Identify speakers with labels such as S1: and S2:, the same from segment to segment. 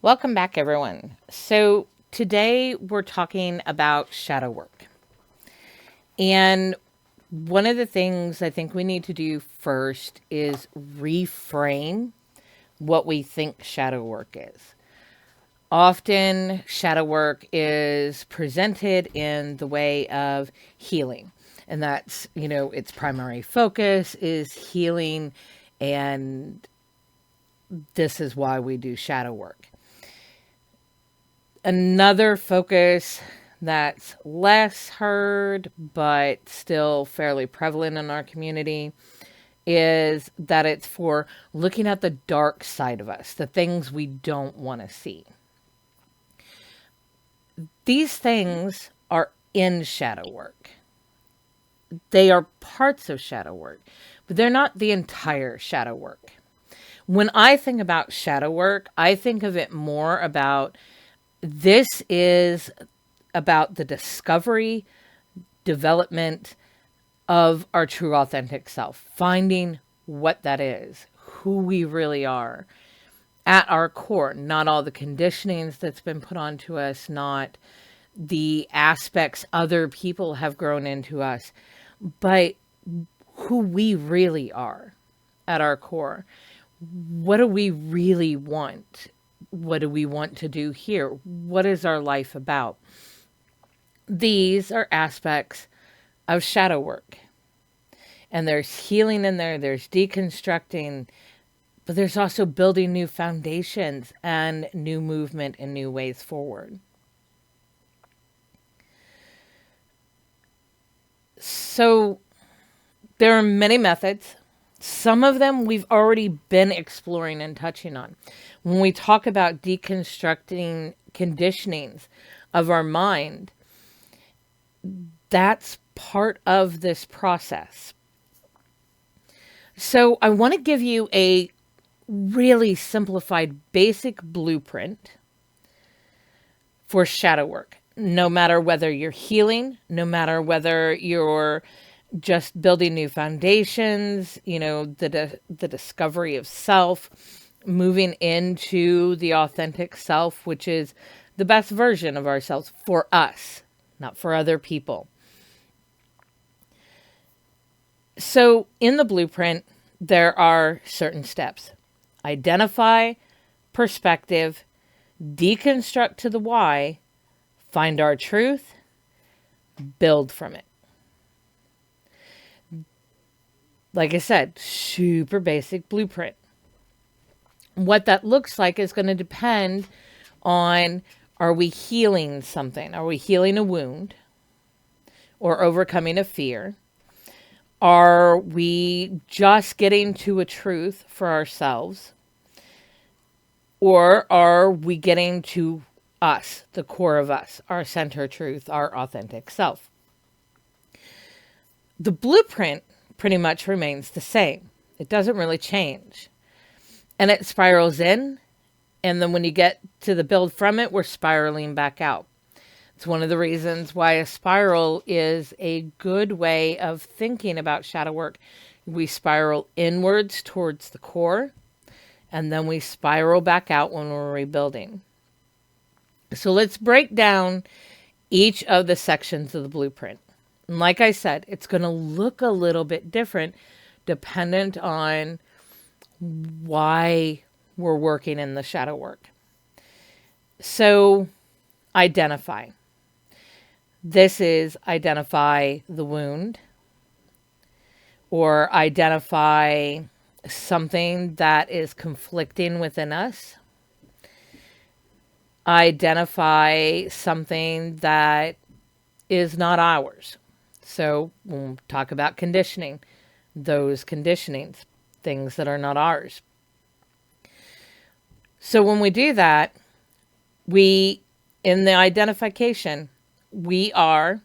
S1: Welcome back, everyone. So, today we're talking about shadow work. And one of the things I think we need to do first is reframe what we think shadow work is. Often, shadow work is presented in the way of healing. And that's, its primary focus is healing. And this is why we do shadow work. Another focus that's less heard, but still fairly prevalent in our community, is that it's for looking at the dark side of us, the things we don't want to see. These things are in shadow work. They are parts of shadow work, but they're not the entire shadow work. When I think about shadow work, I think of it more about this is about the discovery, development of our true authentic self, finding what that is, who we really are at our core, not all the conditionings that's been put onto us, not the aspects other people have grown into us, but who we really are at our core. What do we really want? What do we want to do here? What is our life about? These are aspects of shadow work. And there's healing in there, there's deconstructing, but there's also building new foundations and new movement and new ways forward. So there are many methods. Some of them we've already been exploring and touching on. When we talk about deconstructing conditionings of our mind, that's part of this process. So I want to give you a really simplified basic blueprint for shadow work. No matter whether you're healing, no matter whether you're just building new foundations, the discovery of self, moving into the authentic self, which is the best version of ourselves for us, not for other people. So in the blueprint, there are certain steps. Identify, perspective, deconstruct to the why, find our truth, build from it. Like I said, super basic blueprint. What that looks like is going to depend on, are we healing something? Are we healing a wound or overcoming a fear? Are we just getting to a truth for ourselves? Or are we getting to us, the core of us, our center truth, our authentic self? The blueprint pretty much remains the same. It doesn't really change. And it spirals in, and then when you get to the build from it, we're spiraling back out. It's one of the reasons why a spiral is a good way of thinking about shadow work. We spiral inwards towards the core, and then we spiral back out when we're rebuilding. So let's break down each of the sections of the blueprint. And like I said, it's going to look a little bit different dependent on why we're working in the shadow work. So identify. This is identify the wound or identify something that is conflicting within us. Identify something that is not ours. So when we talk about conditioning, those conditionings, things that are not ours. So when we do that, in the identification, we are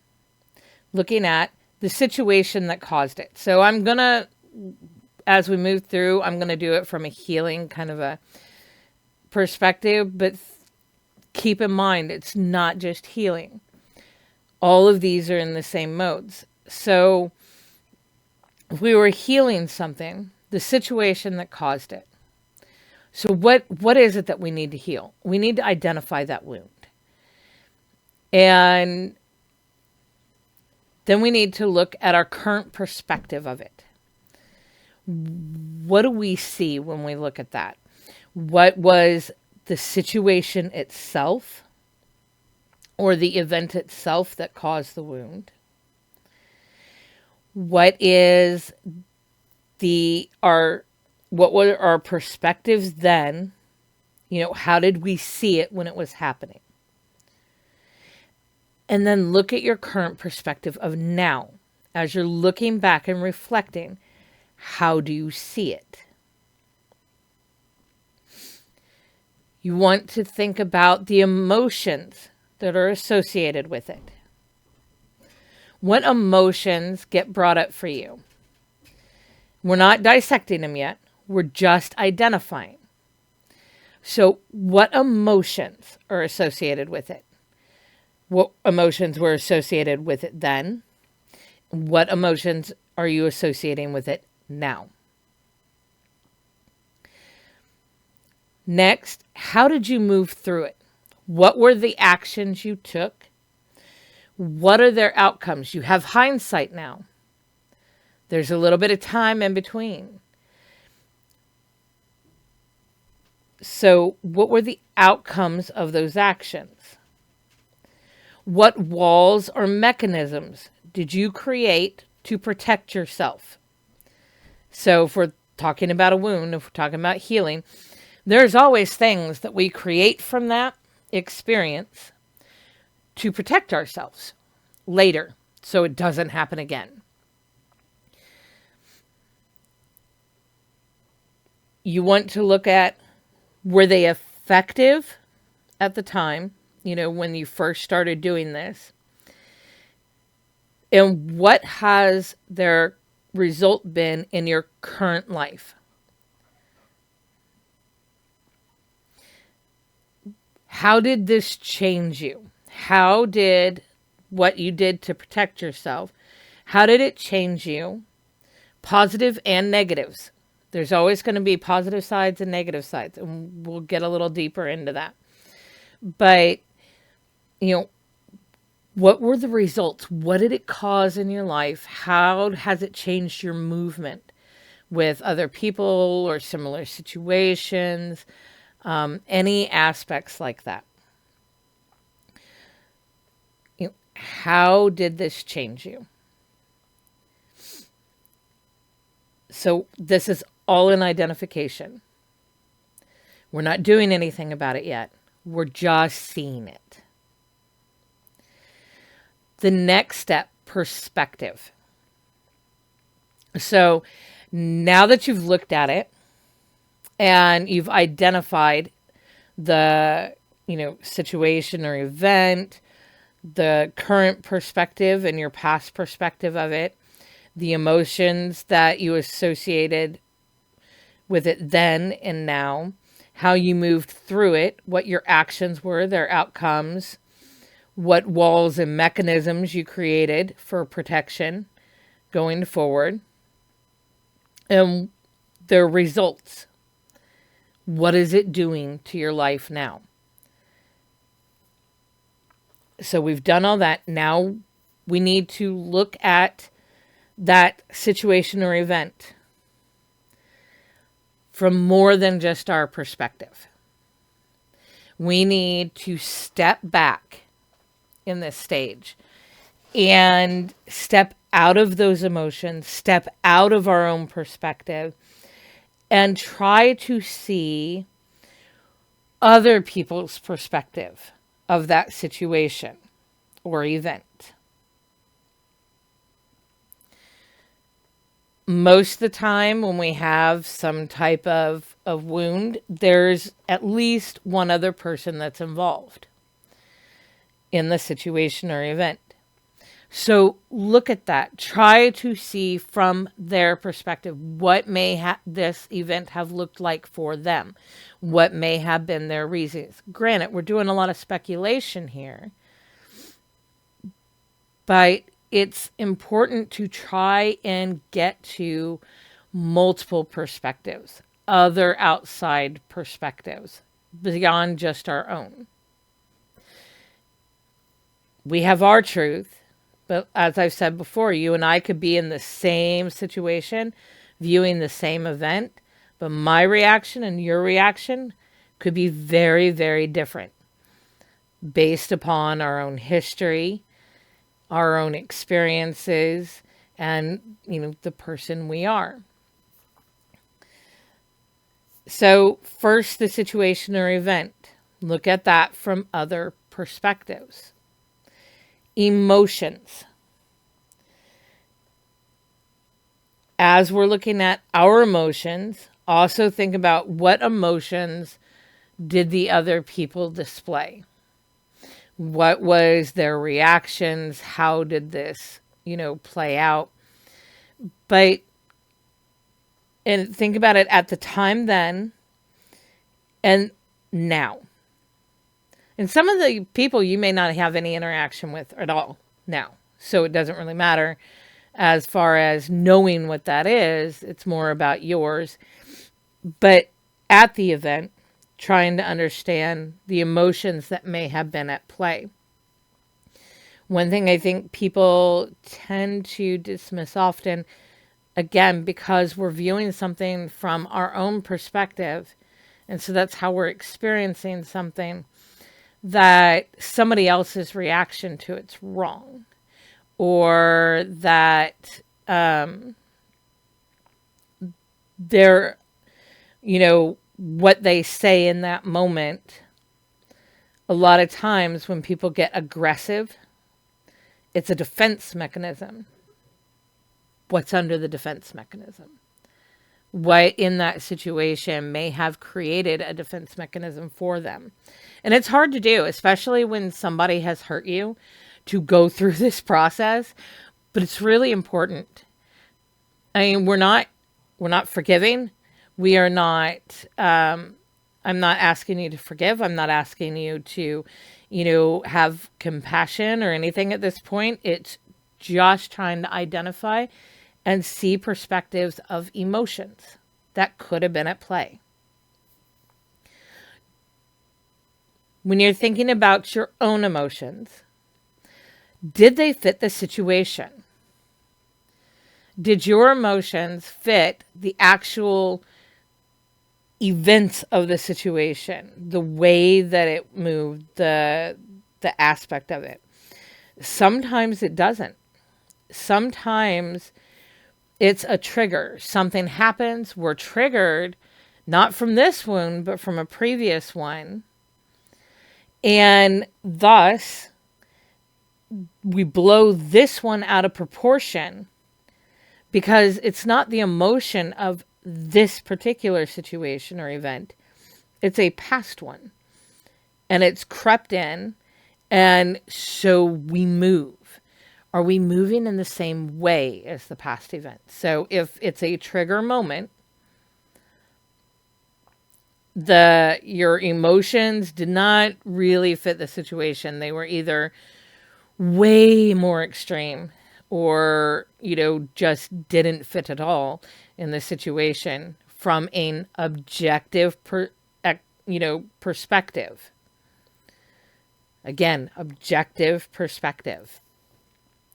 S1: looking at the situation that caused it. So as we move through, I'm going to do it from a healing kind of a perspective, but keep in mind, it's not just healing. All of these are in the same modes. So if we were healing something, the situation that caused it, So what is it that we need to heal? We need to identify that wound. And then we need to look at our current perspective of it. What do we see when we look at that? What was the situation itself or the event itself that caused the wound? What were our perspectives then? How did we see it when it was happening? And then look at your current perspective of now. As you're looking back and reflecting, how do you see it? You want to think about the emotions that are associated with it. What emotions get brought up for you? We're not dissecting them yet. We're just identifying. So what emotions are associated with it? What emotions were associated with it then? What emotions are you associating with it now? Next, how did you move through it? What were the actions you took? What are their outcomes? You have hindsight now. There's a little bit of time in between. So, what were the outcomes of those actions? What walls or mechanisms did you create to protect yourself? So, if we're talking about a wound, if we're talking about healing, there's always things that we create from that experience to protect ourselves later so it doesn't happen again. You want to look at, were they effective at the time, when you first started doing this? And what has their result been in your current life? How did this change you? How did what you did to protect yourself, how did it change you? Positive and negatives. There's always going to be positive sides and negative sides, and we'll get a little deeper into that. But, what were the results? What did it cause in your life? How has it changed your movement with other people or similar situations? Any aspects like that. How did this change you? So this is all in identification. We're not doing anything about it yet. We're just seeing it. The next step, perspective. So now that you've looked at it and you've identified the, situation or event, the current perspective and your past perspective of it, the emotions that you associated with it then and now, how you moved through it, what your actions were, their outcomes, what walls and mechanisms you created for protection going forward, and their results. What is it doing to your life now? So we've done all that. Now we need to look at that situation or event from more than just our perspective. We need to step back in this stage and step out of those emotions, step out of our own perspective, and try to see other people's perspective of that situation or event. Most of the time when we have some type of wound, there's at least one other person that's involved in the situation or event. So look at that. Try to see from their perspective, what may this event have looked like for them? What may have been their reasons? Granted, we're doing a lot of speculation here, but it's important to try and get to multiple perspectives. other outside perspectives beyond just our own. We have our truth, but as I've said before, you and I could be in the same situation, viewing the same event, but my reaction and your reaction could be very, very different based upon our own history, our own experiences, and, the person we are. So first, the situation or event. Look at that from other perspectives. Emotions. As we're looking at our emotions, also think about what emotions did the other people display? What was their reactions? How did this, play out? And think about it at the time then and now. And some of the people you may not have any interaction with at all now. So it doesn't really matter as far as knowing what that is. It's more about yours. But at the event, trying to understand the emotions that may have been at play. One thing I think people tend to dismiss often, again, because we're viewing something from our own perspective, and so that's how we're experiencing something, that somebody else's reaction to it's wrong, or that they're, what they say in that moment. A lot of times when people get aggressive, it's a defense mechanism. What's under the defense mechanism? What in that situation may have created a defense mechanism for them? And it's hard to do, especially when somebody has hurt you, to go through this process, but it's really important. I mean, we're not forgiving. We are not, I'm not asking you to forgive. I'm not asking you to, have compassion or anything at this point. It's just trying to identify and see perspectives of emotions that could have been at play. When you're thinking about your own emotions, did they fit the situation? Did your emotions fit the actual events of the situation, the way that it moved, the aspect of it? Sometimes it doesn't. Sometimes it's a trigger. Something happens, we're triggered, not from this wound, but from a previous one. And thus, we blow this one out of proportion because it's not the emotion of this particular situation or event. It's a past one. And it's crept in. And so we move. Are we moving in the same way as the past event? So if it's a trigger moment, your emotions did not really fit the situation. They were either way more extreme or, just didn't fit at all in the situation from an objective perspective. Again, objective perspective.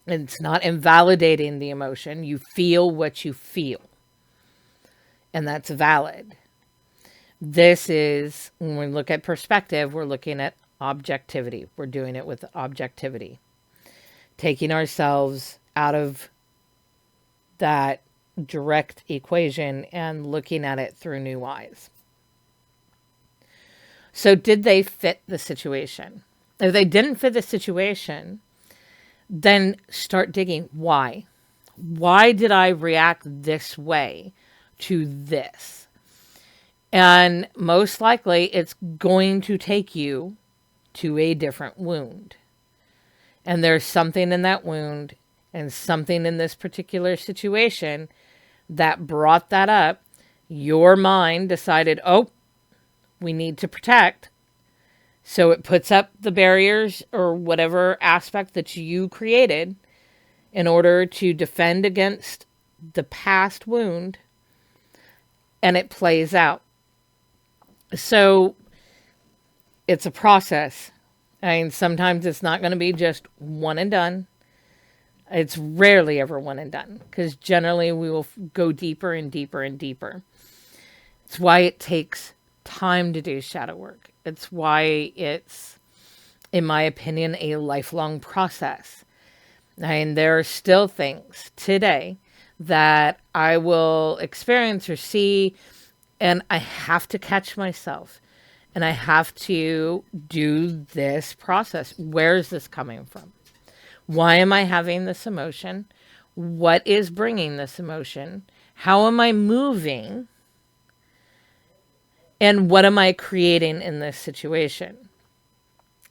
S1: And it's not invalidating the emotion. You feel what you feel. And that's valid. This is, when we look at perspective, we're looking at objectivity. We're doing it with objectivity. Taking ourselves out of that direct equation and looking at it through new eyes. So did they fit the situation? If they didn't fit the situation, then start digging. Why? Why did I react this way to this? And most likely it's going to take you to a different wound. And there's something in that wound and something in this particular situation that brought that up. Your mind decided, we need to protect. So it puts up the barriers or whatever aspect that you created in order to defend against the past wound. and it plays out. So it's a process. I mean, sometimes it's not going to be just one and done. It's rarely ever one and done because generally we will go deeper and deeper and deeper. It's why it takes time to do shadow work. It's why it's, in my opinion, a lifelong process. And there are still things today that I will experience or see, and I have to catch myself. And I have to do this process. Where is this coming from? Why am I having this emotion? What is bringing this emotion? How am I moving? And what am I creating in this situation?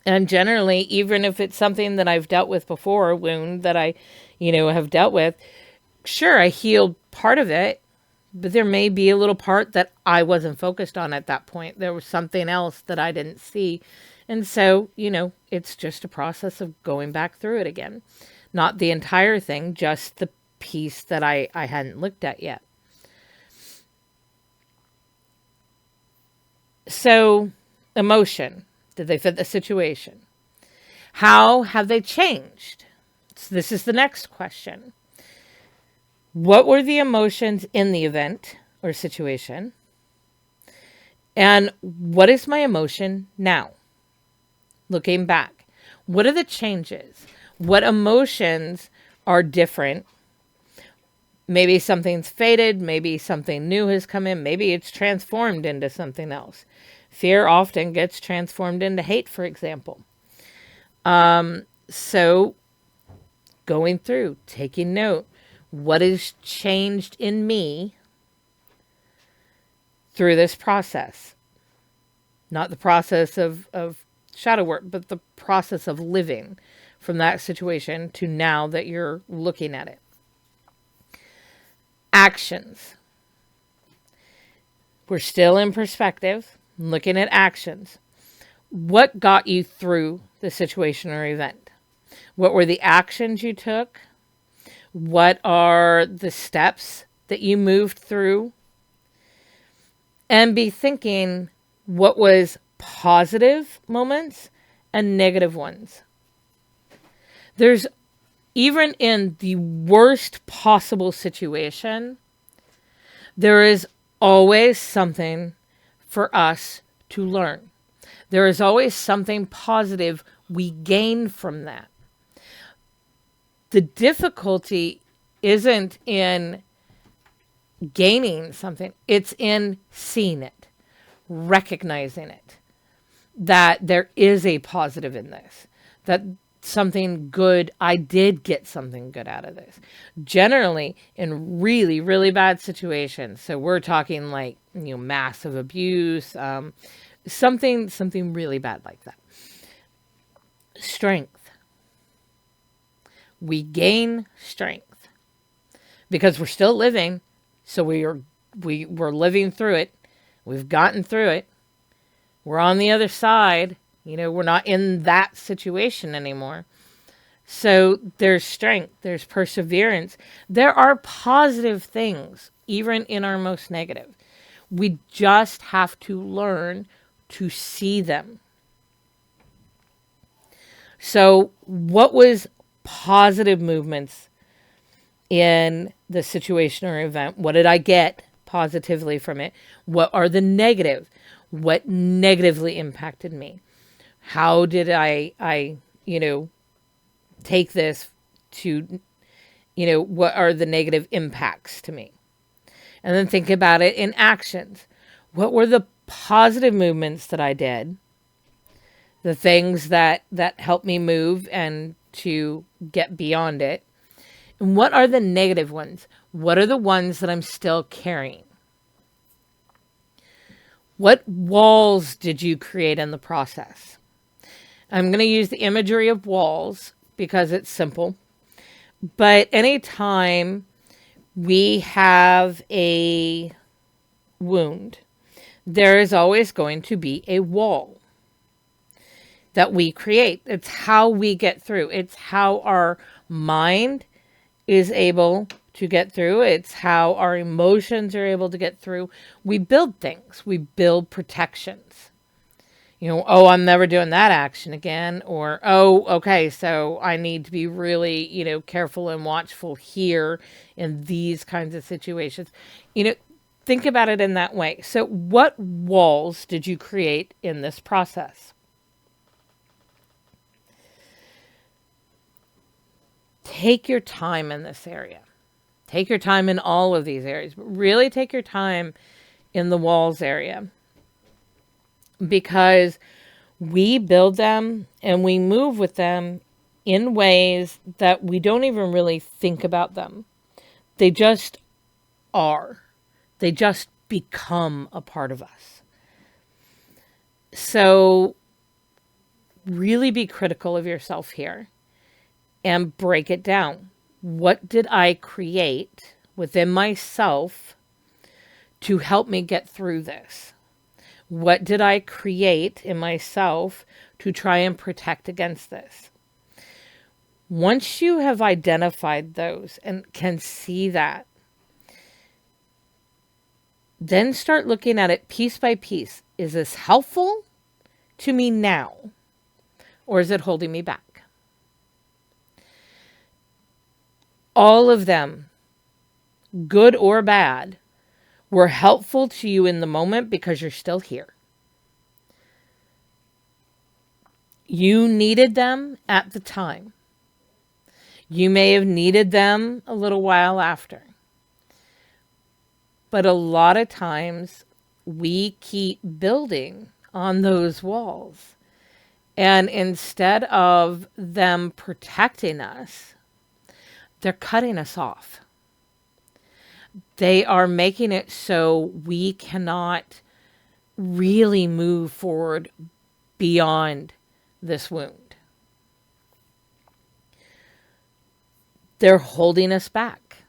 S1: And generally, even if it's something that I've dealt with before, a wound that I, have dealt with, sure, I healed part of it, but there may be a little part that I wasn't focused on at that point. There was something else that I didn't see. And so, it's just a process of going back through it again. Not the entire thing, just the piece that I hadn't looked at yet. So, emotion. Did they fit the situation? How have they changed? So this is the next question. What were the emotions in the event or situation? And what is my emotion now? Looking back, what are the changes? What emotions are different? Maybe something's faded. Maybe something new has come in. Maybe it's transformed into something else. Fear often gets transformed into hate, for example. So going through, taking note, what has changed in me through this process? Not the process of shadow work, but the process of living from that situation to now that you're looking at it. Actions. We're still in perspective, looking at actions. What got you through the situation or event? What were the actions you took? What are the steps that you moved through? And be thinking what was positive moments and negative ones. There's, even in the worst possible situation, there is always something for us to learn. There is always something positive we gain from that. The difficulty isn't in gaining something, it's in seeing it, recognizing it, that there is a positive in this, that something good, I did get something good out of this. Generally, in really, really bad situations, so we're talking like, massive abuse, something really bad like that. Strength. We gain strength because we're still living. So we're living through it. We've gotten through it. We're on the other side. We're not in that situation anymore. So there's strength. There's perseverance. There are positive things, even in our most negative. We just have to learn to see them. So what was positive movements in the situation or event? What did I get positively from it? What are the negative? What negatively impacted me? How did I take this to, what are the negative impacts to me? And then think about it in actions. What were the positive movements that I did? The things that helped me move and to get beyond it. And what are the negative ones? What are the ones that I'm still carrying? What walls did you create in the process? I'm going to use the imagery of walls because it's simple. But anytime we have a wound, there is always going to be a wall that we create. It's how we get through. It's how our mind is able to get through. It's how our emotions are able to get through. We build things. We build protections. Oh, I'm never doing that action again. Or, oh, okay, so I need to be really, careful and watchful here in these kinds of situations. Think about it in that way. So, what walls did you create in this process? Take your time in this area. Take your time in all of these areas, but really take your time in the walls area, because we build them and we move with them in ways that we don't even really think about them. They just are. They just become a part of us. So really be critical of yourself here and break it down. What did I create within myself to help me get through this? What did I create in myself to try and protect against this? Once you have identified those and can see that, then start looking at it piece by piece. Is this helpful to me now, or is it holding me back? All of them, good or bad, were helpful to you in the moment because you're still here. You needed them at the time. You may have needed them a little while after. But a lot of times we keep building on those walls. And instead of them protecting us, they're cutting us off. They are making it so we cannot really move forward beyond this wound. They're holding us back.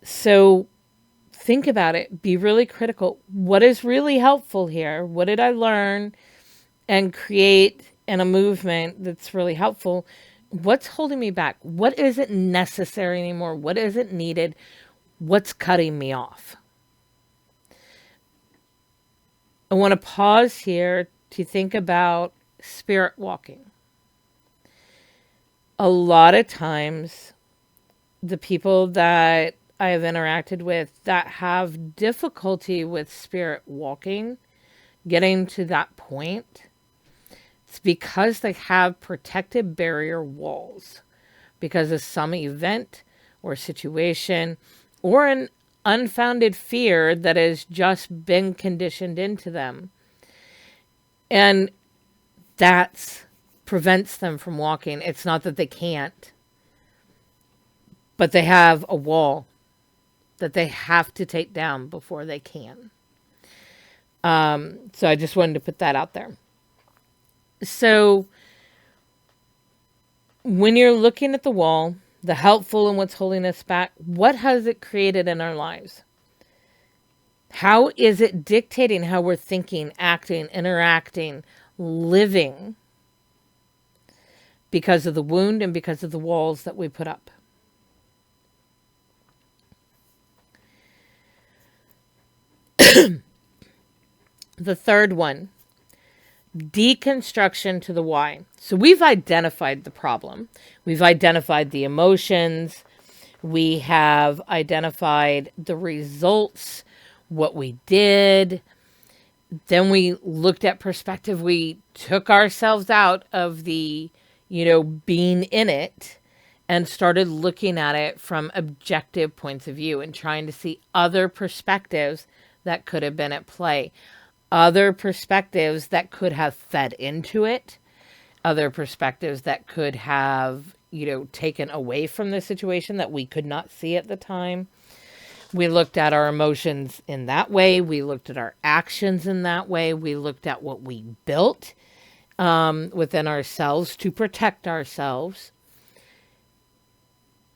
S1: So think about it. Be really critical. What is really helpful here? What did I learn and create in a movement that's really helpful? What's holding me back? What isn't necessary anymore? What isn't needed? What's cutting me off? I want to pause here to think about spirit walking. A lot of times, the people that I have interacted with that have difficulty with spirit walking, getting to that point, it's because they have protective barrier walls because of some event or situation or an unfounded fear that has just been conditioned into them. And that prevents them from walking. It's not that they can't, but they have a wall that they have to take down before they can. So I just wanted to put that out there. So when you're looking at the wall, the helpful and what's holding us back, what has it created in our lives? How is it dictating how we're thinking, acting, interacting, living because of the wound and because of the walls that we put up? The third one, deconstruction to the why. So we've identified the problem. We've identified the emotions. We have identified the results, what we did. Then we looked at perspective. We took ourselves out of the, being in it and started looking at it from objective points of view and trying to see other perspectives that could have been at play. Other perspectives that could have fed into it, other perspectives that could have, taken away from the situation that we could not see at the time. We looked at our emotions in that way. We looked at our actions in that way. We looked at what we built within ourselves to protect ourselves.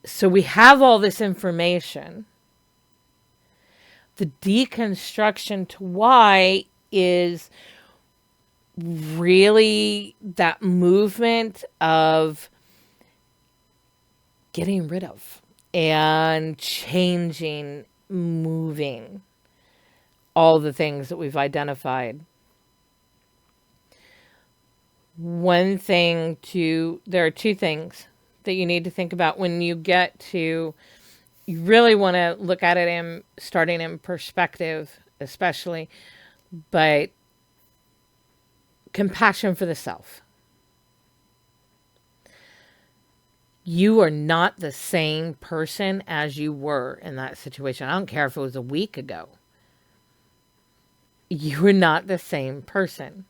S1: So we have all this information. The deconstruction to why is really that movement of getting rid of and changing, moving all the things that we've identified. There are two things that you need to think about when you get to, you really want to look at it in starting in perspective, especially, but compassion for the self. You are not the same person as you were in that situation. I don't care if it was a week ago. You are not the same person.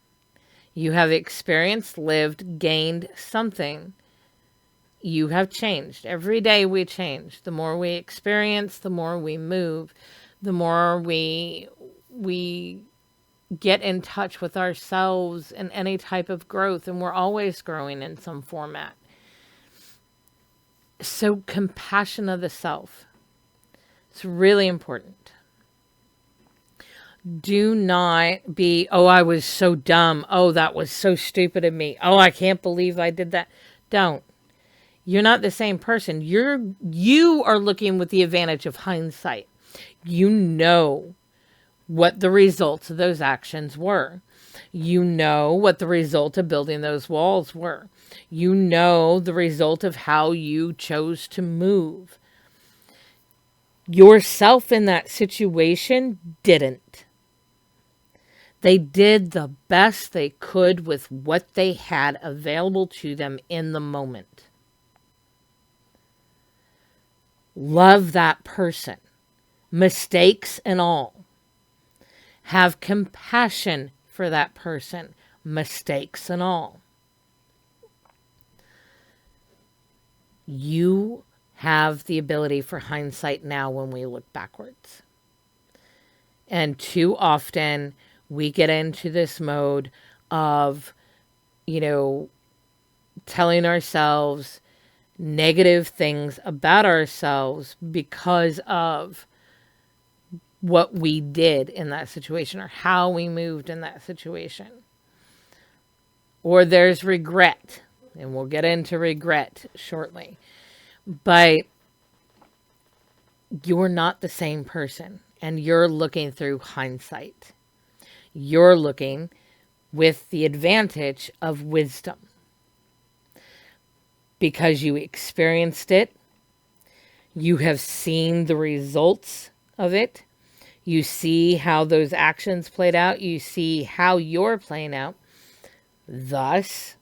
S1: You have experienced, lived, gained something. You have changed. Every day we change. The more we experience, the more we move, the more we get in touch with ourselves and any type of growth, and we're always growing in some format. So compassion of the self. It's really important. Do not be, oh, I was so dumb. Oh, that was so stupid of me. Oh, I can't believe I did that. Don't. You're not the same person. You are looking with the advantage of hindsight. You know what the results of those actions were. You know what the result of building those walls were. You know the result of how you chose to move. Yourself in that situation didn't. They did the best they could with what they had available to them in the moment. Love that person, mistakes and all. Have compassion for that person, mistakes and all. You have the ability for hindsight now when we look backwards. And too often we get into this mode of, telling ourselves negative things about ourselves because of what we did in that situation or how we moved in that situation. Or there's regret, and we'll get into regret shortly. But you're not the same person, and you're looking through hindsight. You're looking with the advantage of wisdom. Because you experienced it, you have seen the results of it, you see how those actions played out, you see how you're playing out. Thus,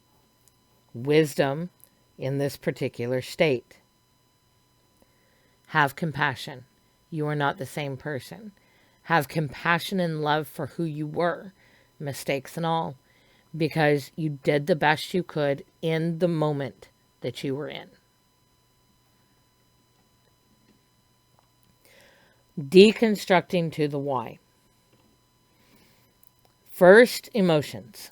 S1: wisdom in this particular state. Have compassion. You are not the same person. Have compassion and love for who you were, mistakes and all, because you did the best you could in the moment that you were in. Deconstructing to the why. First, emotions.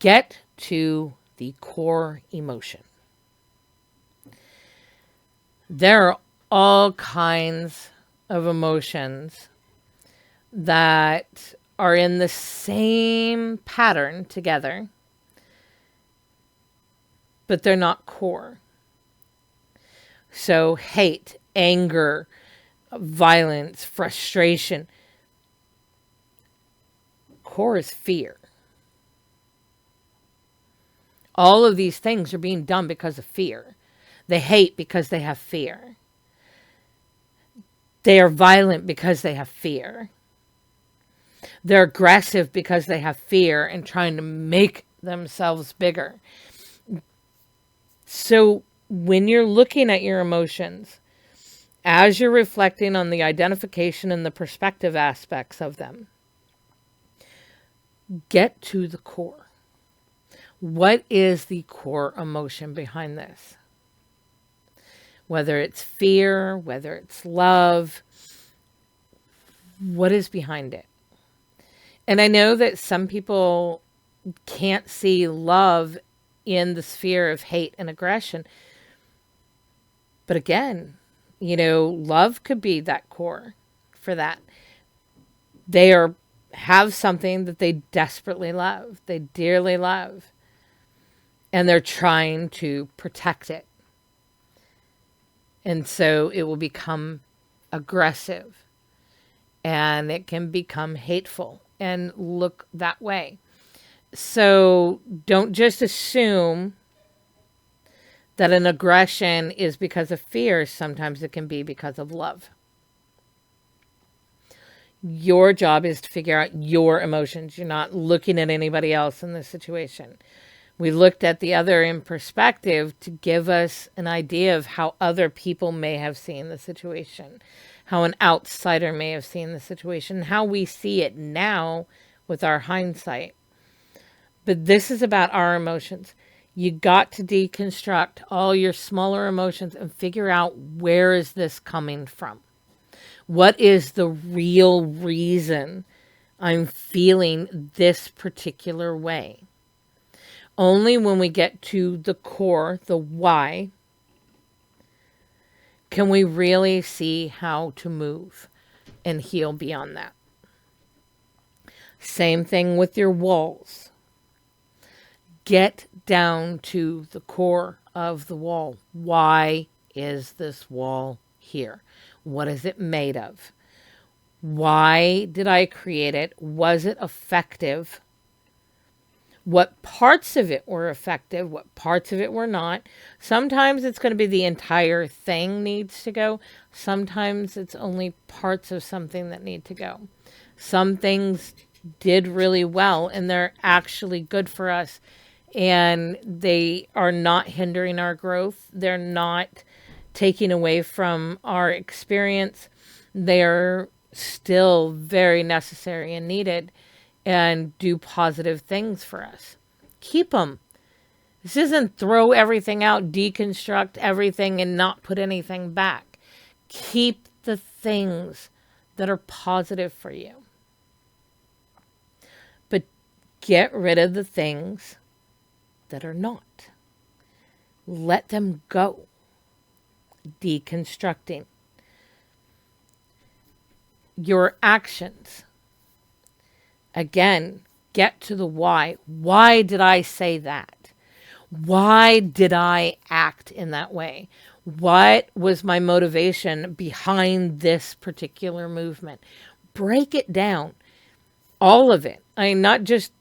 S1: Get to the core emotion. There are all kinds of emotions that are in the same pattern together, but they're not core. So hate, anger, violence, frustration. Core is fear. All of these things are being done because of fear. They hate because they have fear. They are violent because they have fear. They're aggressive because they have fear and trying to make themselves bigger. So when you're looking at your emotions, as you're reflecting on the identification and the perspective aspects of them, get to the core. What is the core emotion behind this? Whether it's fear, whether it's love, what is behind it? And I know that some people can't see love in the sphere of hate and aggression. But again, love could be that core for that. They have something that they desperately love, they dearly love, and they're trying to protect it. And so it will become aggressive and it can become hateful and look that way. So don't just assume that an aggression is because of fear. Sometimes it can be because of love. Your job is to figure out your emotions. You're not looking at anybody else in this situation. We looked at the other in perspective to give us an idea of how other people may have seen the situation, how an outsider may have seen the situation, how we see it now with our hindsight. But this is about our emotions. You got to deconstruct all your smaller emotions and figure out, where is this coming from? What is the real reason I'm feeling this particular way? Only when we get to the core, the why, can we really see how to move and heal beyond that. Same thing with your walls. Get down to the core of the wall. Why is this wall here? What is it made of? Why did I create it? Was it effective? What parts of it were effective? What parts of it were not? Sometimes it's going to be the entire thing needs to go. Sometimes it's only parts of something that need to go. Some things did really well and they're actually good for us, and they are not hindering our growth. They're not taking away from our experience. They're still very necessary and needed and do positive things for us. Keep them. This isn't throw everything out, deconstruct everything, and not put anything back. Keep the things that are positive for you. But get rid of the things that are not. Let them go. Deconstructing. Your actions. Again, get to the why. Why did I say that? Why did I act in that way? What was my motivation behind this particular movement? Break it down. All of it. I mean, not just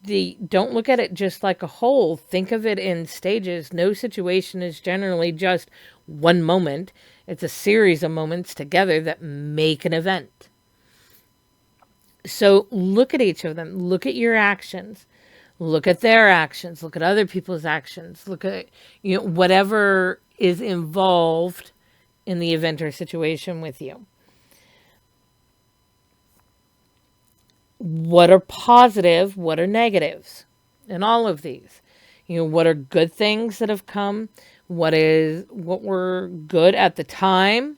S1: don't look at it just like a whole. Think of it in stages. No situation is generally just one moment. It's a series of moments together that make an event. So look at each of them. Look at your actions. Look at their actions. Look at other people's actions. Look at whatever is involved in the event or situation with you. What are positive? What are negatives in all of these? What are good things that have come? What were good at the time?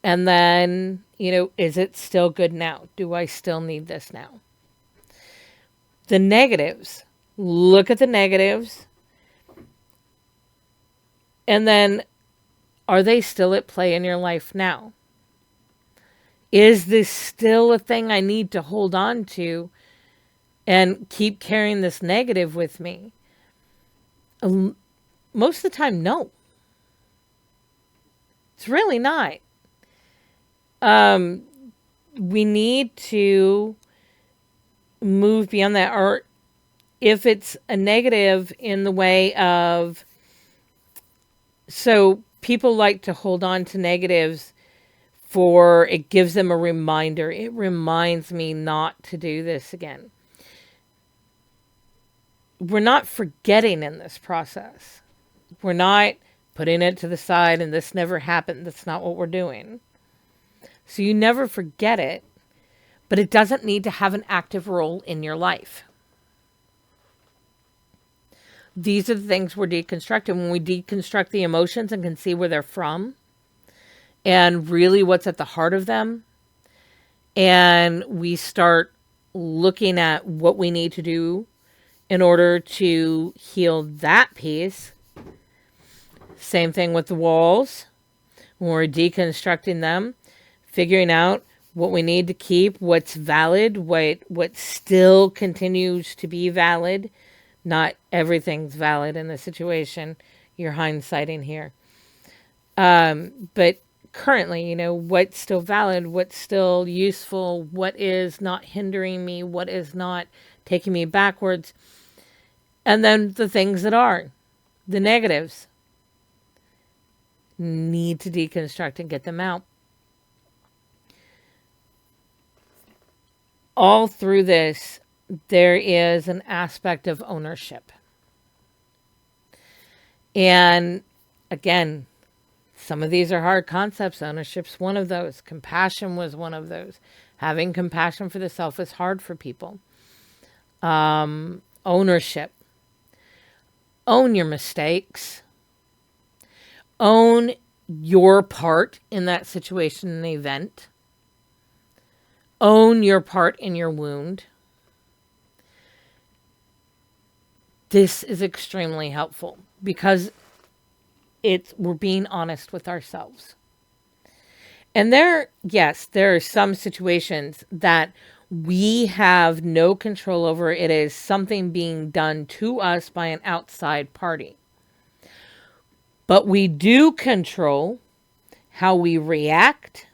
S1: And then, is it still good now? Do I still need this now? The negatives. Look at the negatives. And then, are they still at play in your life now? Is this still a thing I need to hold on to and keep carrying this negative with me? Most of the time, no. It's really not. We need to move beyond that. Or if it's a negative in the way of, so people like to hold on to negatives for it gives them a reminder. It reminds me not to do this again. We're not forgetting in this process. We're not putting it to the side and this never happened. That's not what we're doing. So you never forget it, but it doesn't need to have an active role in your life. These are the things we're deconstructing. When we deconstruct the emotions and can see where they're from and really what's at the heart of them, and we start looking at what we need to do in order to heal that piece. Same thing with the walls. When we're deconstructing them, figuring out what we need to keep, what's valid, what still continues to be valid. Not everything's valid in the situation. You're hindsighting here. But currently, what's still valid, what's still useful, what is not hindering me, what is not taking me backwards. And then the things that are, the negatives, need to deconstruct and get them out. All through this, there is an aspect of ownership. And again, some of these are hard concepts. Ownership's one of those. Compassion was one of those. Having compassion for the self is hard for people. Ownership. Own your mistakes. Own your part in that situation and event. Own your part in your wound. This is extremely helpful because we're being honest with ourselves. And there are some situations that we have no control over. It is something being done to us by an outside party. But we do control how we react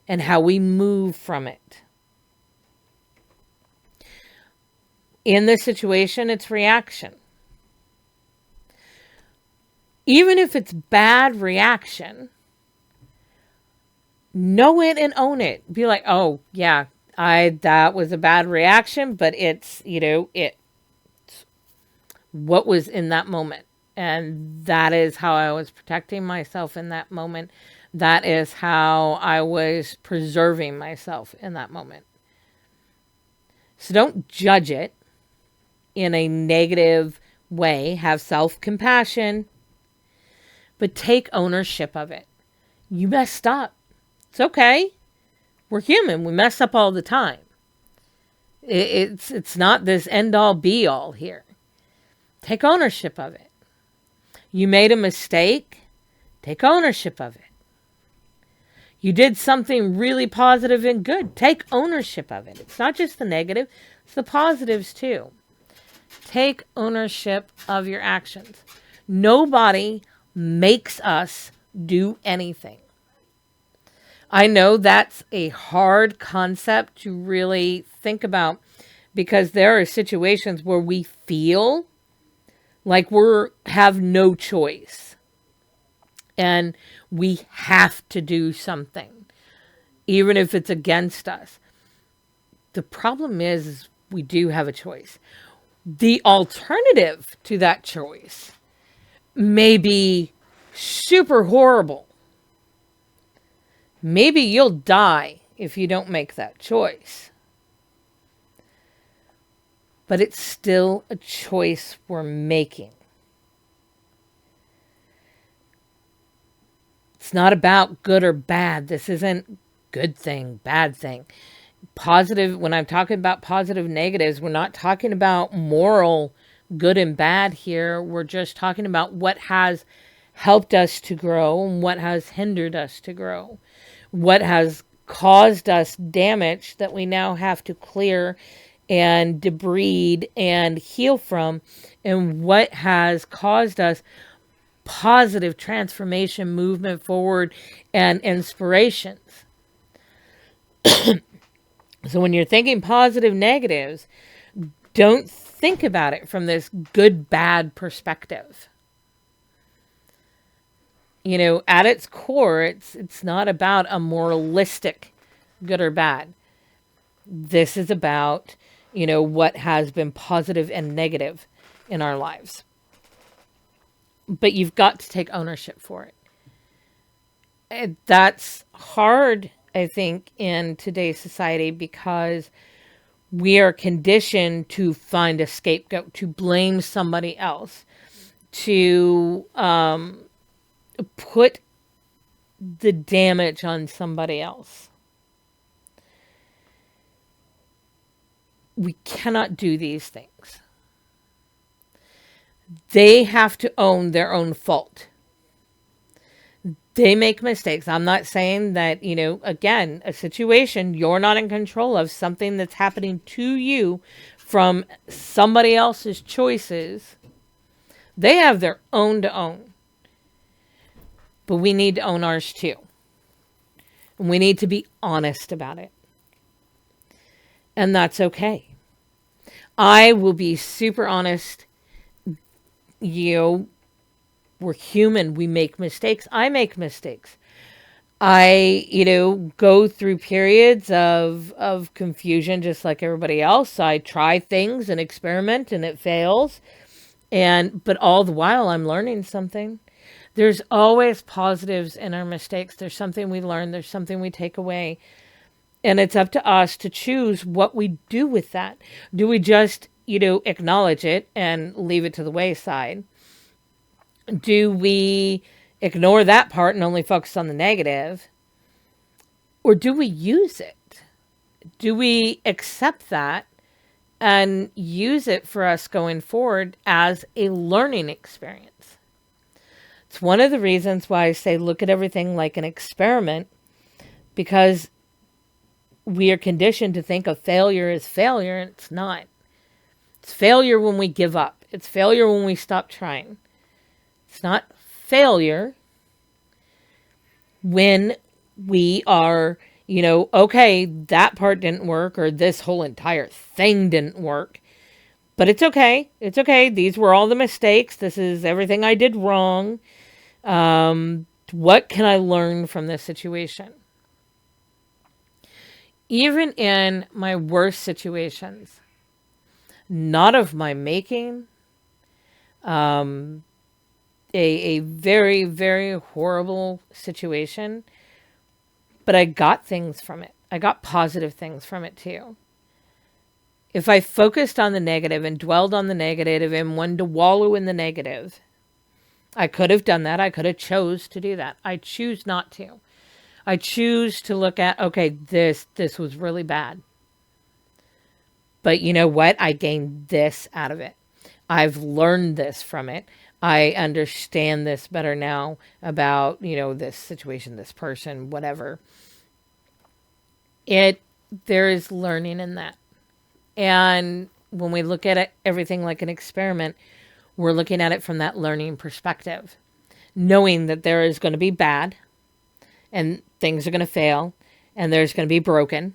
S1: and how we move from it. In this situation, it's reaction. Even if it's bad reaction, know it and own it. Be like, oh, yeah, that was a bad reaction, but it's what was in that moment. And that is how I was protecting myself in that moment. That is how I was preserving myself in that moment. So don't judge it in a negative way. Have self-compassion, but take ownership of it. You messed up. It's okay. We're human. We mess up all the time. It's not this end-all be-all here. Take ownership of it. You made a mistake. Take ownership of it. You did something really positive and good. Take ownership of it. It's not just the negative. It's the positives too. Take ownership of your actions. Nobody makes us do anything. I know that's a hard concept to really think about because there are situations where we feel like we have no choice and we have to do something, even if it's against us. The problem is we do have a choice. The alternative to that choice may be super horrible. Maybe you'll die if you don't make that choice. But it's still a choice we're making. It's not about good or bad. This isn't good thing, bad thing. Positive, when I'm talking about positive negatives, we're not talking about moral good and bad here. We're just talking about what has helped us to grow and what has hindered us to grow. What has caused us damage that we now have to clear and debride and heal from, and what has caused us positive transformation, movement forward, and inspirations. So when you're thinking positive negatives, don't think about it from this good bad perspective. At its core, it's not about a moralistic good or bad. This is about, what has been positive and negative in our lives. But you've got to take ownership for it. And that's hard, I think, in today's society because we are conditioned to find a scapegoat, to blame somebody else, to put the damage on somebody else. We cannot do these things. They have to own their own fault. They make mistakes. I'm not saying that, again, a situation you're not in control of, something that's happening to you from somebody else's choices. They have their own to own. but we need to own ours too. And we need to be honest about it. And that's okay. I will be super honest. You know, we're human. We make mistakes. I make mistakes. I, go through periods of confusion just like everybody else. I try things and experiment and it fails. But all the while I'm learning something. There's always positives in our mistakes. There's something we learn. There's something we take away. And it's up to us to choose what we do with that. Do we just, acknowledge it and leave it to the wayside? Do we ignore that part and only focus on the negative? Or do we use it? Do we accept that and use it for us going forward as a learning experience? It's one of the reasons why I say look at everything like an experiment, because we are conditioned to think of failure as failure, and it's not. It's failure when we give up. It's failure when we stop trying. It's not failure when we are, okay, that part didn't work or this whole entire thing didn't work. But it's okay. It's okay. These were all the mistakes. This is everything I did wrong. What can I learn from this situation? Even in my worst situations, not of my making, a very, very horrible situation, but I got things from it. I got positive things from it too. If I focused on the negative and dwelled on the negative and wanted to wallow in the negative, I could have done that. I could have chose to do that. I choose not to. I choose to look at, okay, this was really bad. But you know what? I gained this out of it. I've learned this from it. I understand this better now about, this situation, this person, whatever. There is learning in that. And when we look at it, everything like an experiment, we're looking at it from that learning perspective, knowing that there is going to be bad and things are going to fail and there's going to be broken.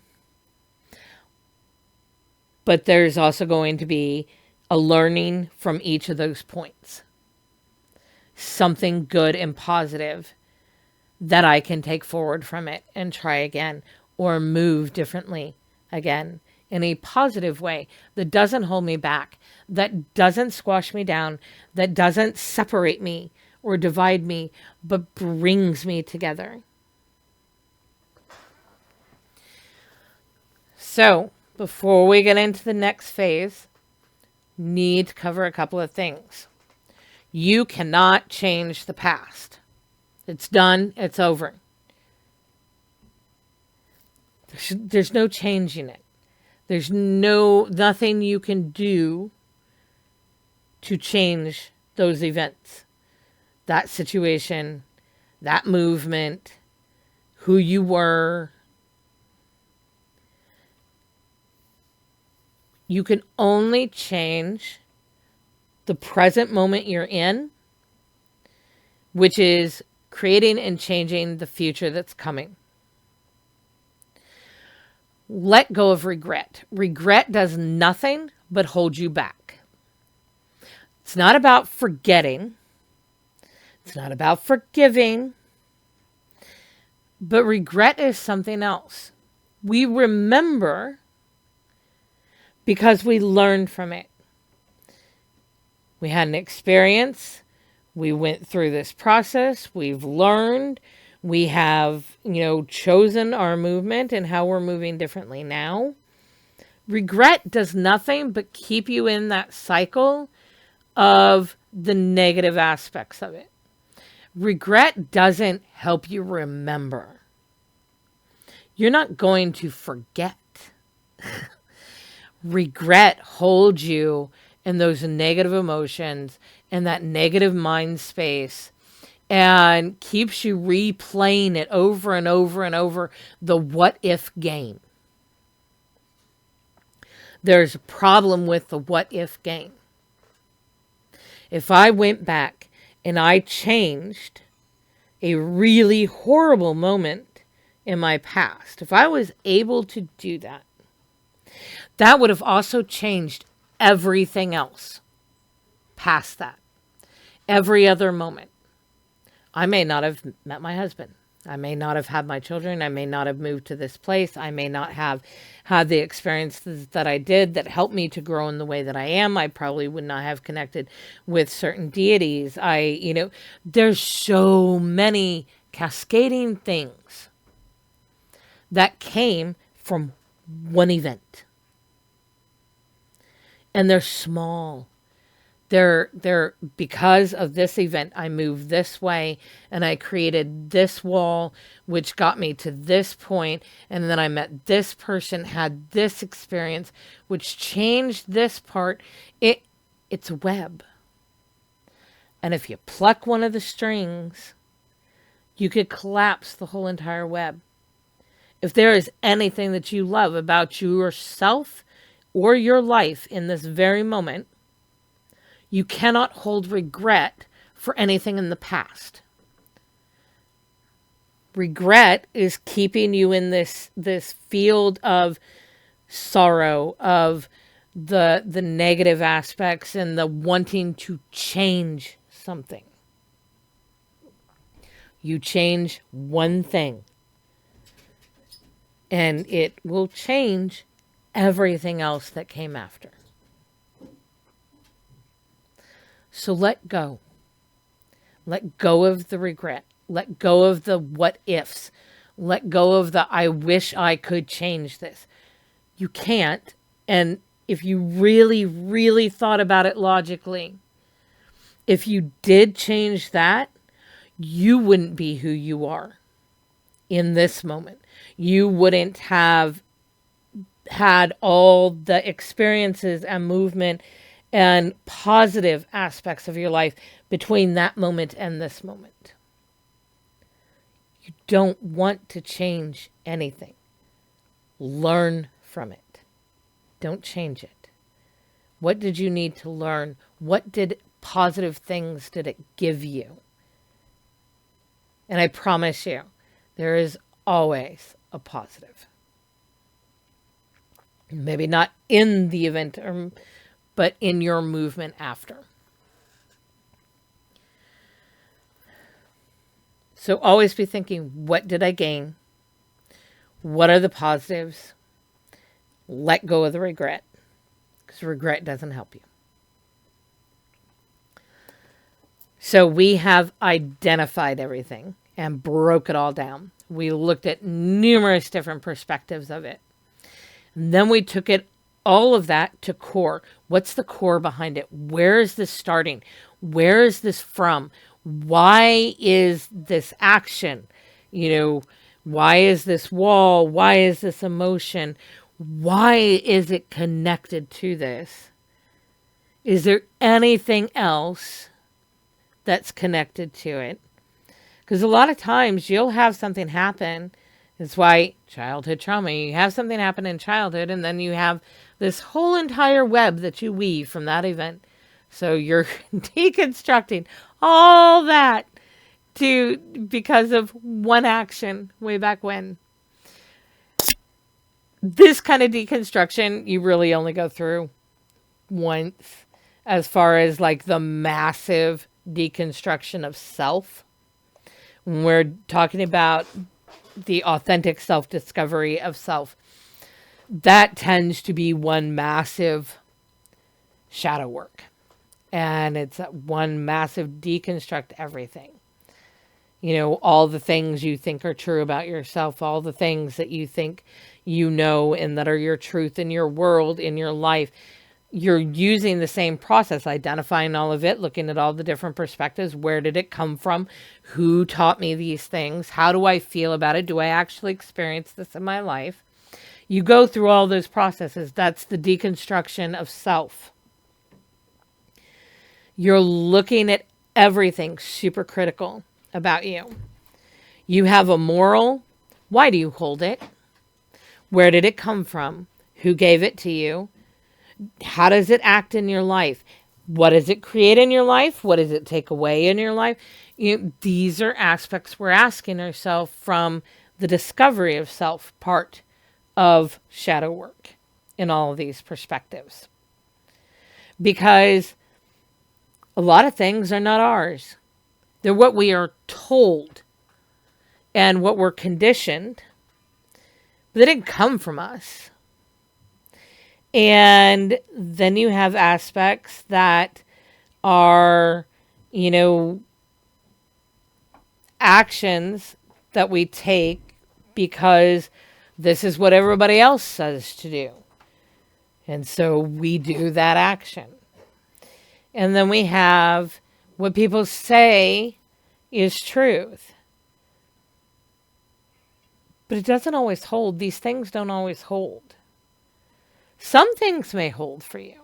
S1: But there's also going to be a learning from each of those points. Something good and positive that I can take forward from it and try again or move differently again in a positive way that doesn't hold me back, that doesn't squash me down, that doesn't separate me or divide me, but brings me together. So, before we get into the next phase, need to cover a couple of things. You cannot change the past. It's done. It's over. There's no changing it. There's nothing you can do to change those events, that situation, that movement, who you were. You can only change the present moment you're in, which is creating and changing the future that's coming. Let go of regret. Regret does nothing but hold you back. It's not about forgetting. It's not about forgiving. But regret is something else. We remember because we learned from it. We had an experience. We went through this process. We've learned. We have, chosen our movement and how we're moving differently now. Regret does nothing but keep you in that cycle of the negative aspects of it. Regret doesn't help you remember. You're not going to forget. Regret holds you in those negative emotions and that negative mind space and keeps you replaying it over and over and over, the what if game. There's a problem with the what if game. If I went back and I changed a really horrible moment in my past, if I was able to do that, that would have also changed everything else past that. Every other moment. I may not have met my husband. I may not have had my children. I may not have moved to this place. I may not have had the experiences that I did that helped me to grow in the way that I am. I probably would not have connected with certain deities. There's so many cascading things that came from one event. And they're small. They're because of this event, I moved this way and I created this wall, which got me to this point. And then I met this person, had this experience, which changed this part. It's a web. And if you pluck one of the strings, you could collapse the whole entire web. If there is anything that you love about yourself or your life in this very moment, you cannot hold regret for anything in the past. Regret is keeping you in this field of sorrow, of the negative aspects and the wanting to change something. You change one thing, and it will change everything else that came after. So let go. Let go of the regret. Let go of the what ifs. Let go of the I wish I could change this. You can't. And if you really, really thought about it logically, if you did change that, you wouldn't be who you are in this moment. You wouldn't have had all the experiences and movement and positive aspects of your life between that moment and this moment. You don't want to change anything. Learn from it. Don't change it. What did you need to learn? What positive things did it give you? And I promise you, there is always a positive. Maybe not in the event, but in your movement after. So always be thinking, what did I gain? What are the positives? Let go of the regret, because regret doesn't help you. So we have identified everything and broke it all down. We looked at numerous different perspectives of it. And then we took it all of that to core. What's the core behind it? Where is this starting? Where is this from? Why is this action? Why is this wall? Why is this emotion? Why is it connected to this? Is there anything else that's connected to it? Because a lot of times you'll have something happen. That's why childhood trauma, you have something happen in childhood, and then you have this whole entire web that you weave from that event. So you're deconstructing all that because of one action way back when. This kind of deconstruction, you really only go through once, as far as like the massive deconstruction of self. When we're talking about the authentic self-discovery of self, that tends to be one massive shadow work. And it's one massive deconstruct everything. All the things you think are true about yourself, all the things that you think you know and that are your truth in your world, in your life. You're using the same process, identifying all of it, looking at all the different perspectives. Where did it come from? Who taught me these things? How do I feel about it? Do I actually experience this in my life? You go through all those processes. That's the deconstruction of self. You're looking at everything super critical about you. You have a moral. Why do you hold it? Where did it come from? Who gave it to you? How does it act in your life? What does it create in your life? What does it take away in your life? These are aspects we're asking ourselves from the discovery of self part of shadow work in all of these perspectives. Because a lot of things are not ours. They're what we are told and what we're conditioned, but they didn't come from us. And then you have aspects that are, you know, actions that we take because this is what everybody else says to do. And so we do that action. And then we have what people say is truth. But it doesn't always hold. These things don't always hold. Some things may hold for you.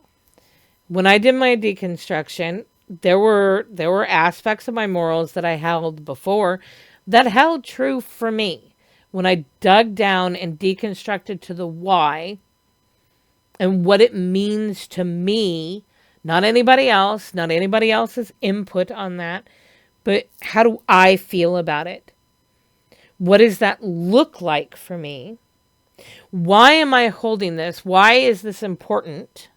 S1: When I did my deconstruction, there were aspects of my morals that I held before that held true for me. When I dug down and deconstructed to the why and what it means to me, not anybody else, not anybody else's input on that, but how do I feel about it? What does that look like for me? Why am I holding this? Why is this important?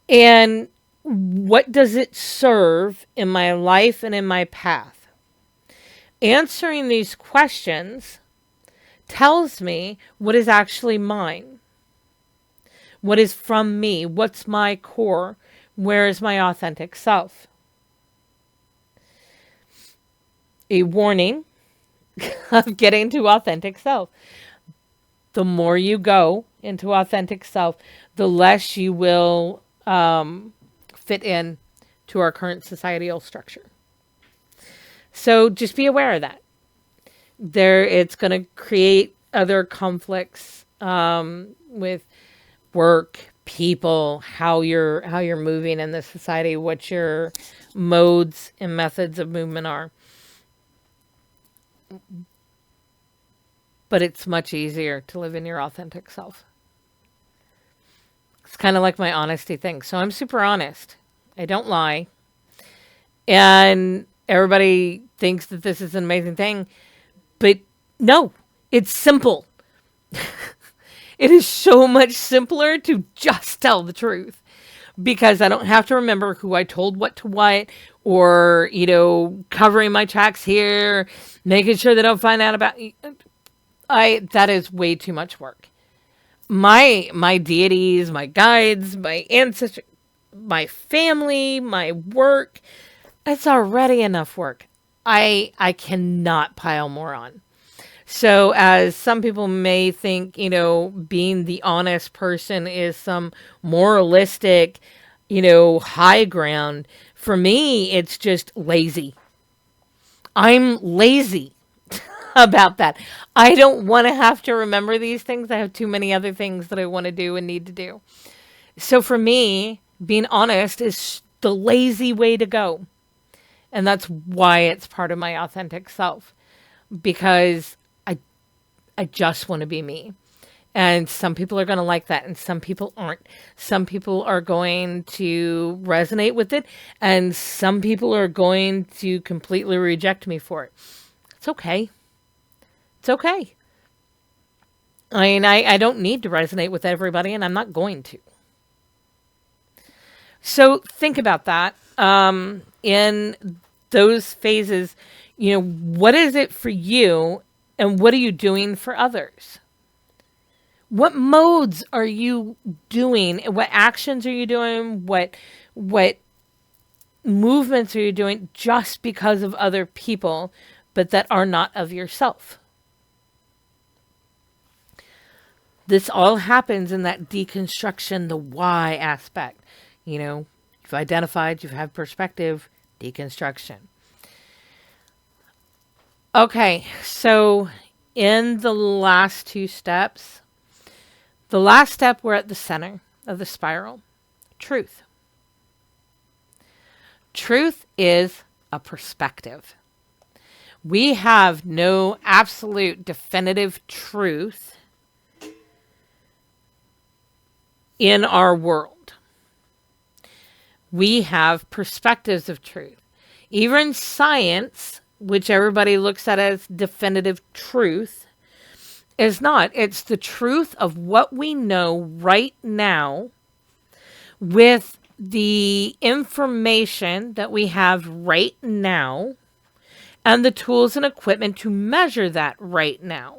S1: And what does it serve in my life and in my path? Answering these questions tells me what is actually mine. What is from me? What's my core? Where is my authentic self? A warning of getting to authentic self. The more you go into authentic self, the less you will fit in to our current societal structure. So just be aware of that. It's going to create other conflicts with work, people, how you're moving in this society, what your modes and methods of movement are. But it's much easier to live in your authentic self. It's kind of like my honesty thing. So I'm super honest. I don't lie. And everybody thinks that this is an amazing thing. But no, it's simple. It is so much simpler to just tell the truth. Because I don't have to remember who I told what to what, or, covering my tracks here, making sure they don't find out about that is way too much work. My deities, my guides, my ancestors, my family, my work, it's already enough work. I cannot pile more on. So as some people may think, being the honest person is some moralistic, high ground. For me, it's just lazy. I'm lazy about that. I don't want to have to remember these things. I have too many other things that I want to do and need to do. So for me, being honest is the lazy way to go. And that's why it's part of my authentic self. Because I just want to be me. And some people are going to like that and some people aren't. Some people are going to resonate with it and some people are going to completely reject me for it. It's okay. It's okay. I mean, I don't need to resonate with everybody and I'm not going to. So think about that. In those phases, what is it for you and what are you doing for others? What modes are you doing? What actions are you doing? What movements are you doing just because of other people, but that are not of yourself? This all happens in that deconstruction, the why aspect. You've identified, you've had perspective, deconstruction. Okay, so in the last two steps, the last step, we're at the center of the spiral. Truth. Truth is a perspective. We have no absolute definitive truth in our world. We have perspectives of truth. Even science, which everybody looks at as definitive truth, is not. It's the truth of what we know right now with the information that we have right now and the tools and equipment to measure that right now.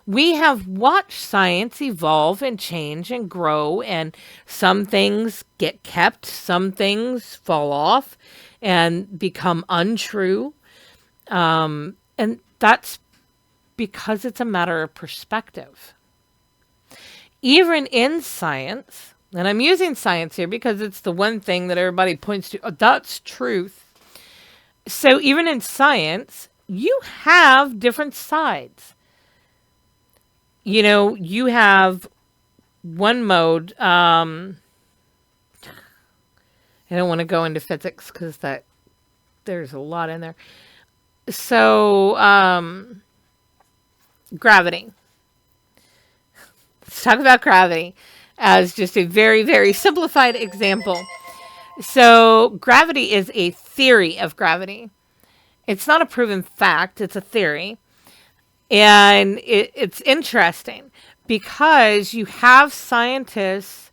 S1: We have watched science evolve and change and grow, and some things get kept, some things fall off and become untrue. And that's because it's a matter of perspective. Even in science, and I'm using science here because it's the one thing that everybody points to, oh, that's truth. So even in science, you have different sides. You have one mode. I don't want to go into physics because there's a lot in there. So, gravity. Let's talk about gravity as just a very, very simplified example. So, gravity is a theory of gravity. It's not a proven fact, it's a theory. And it's interesting because you have scientists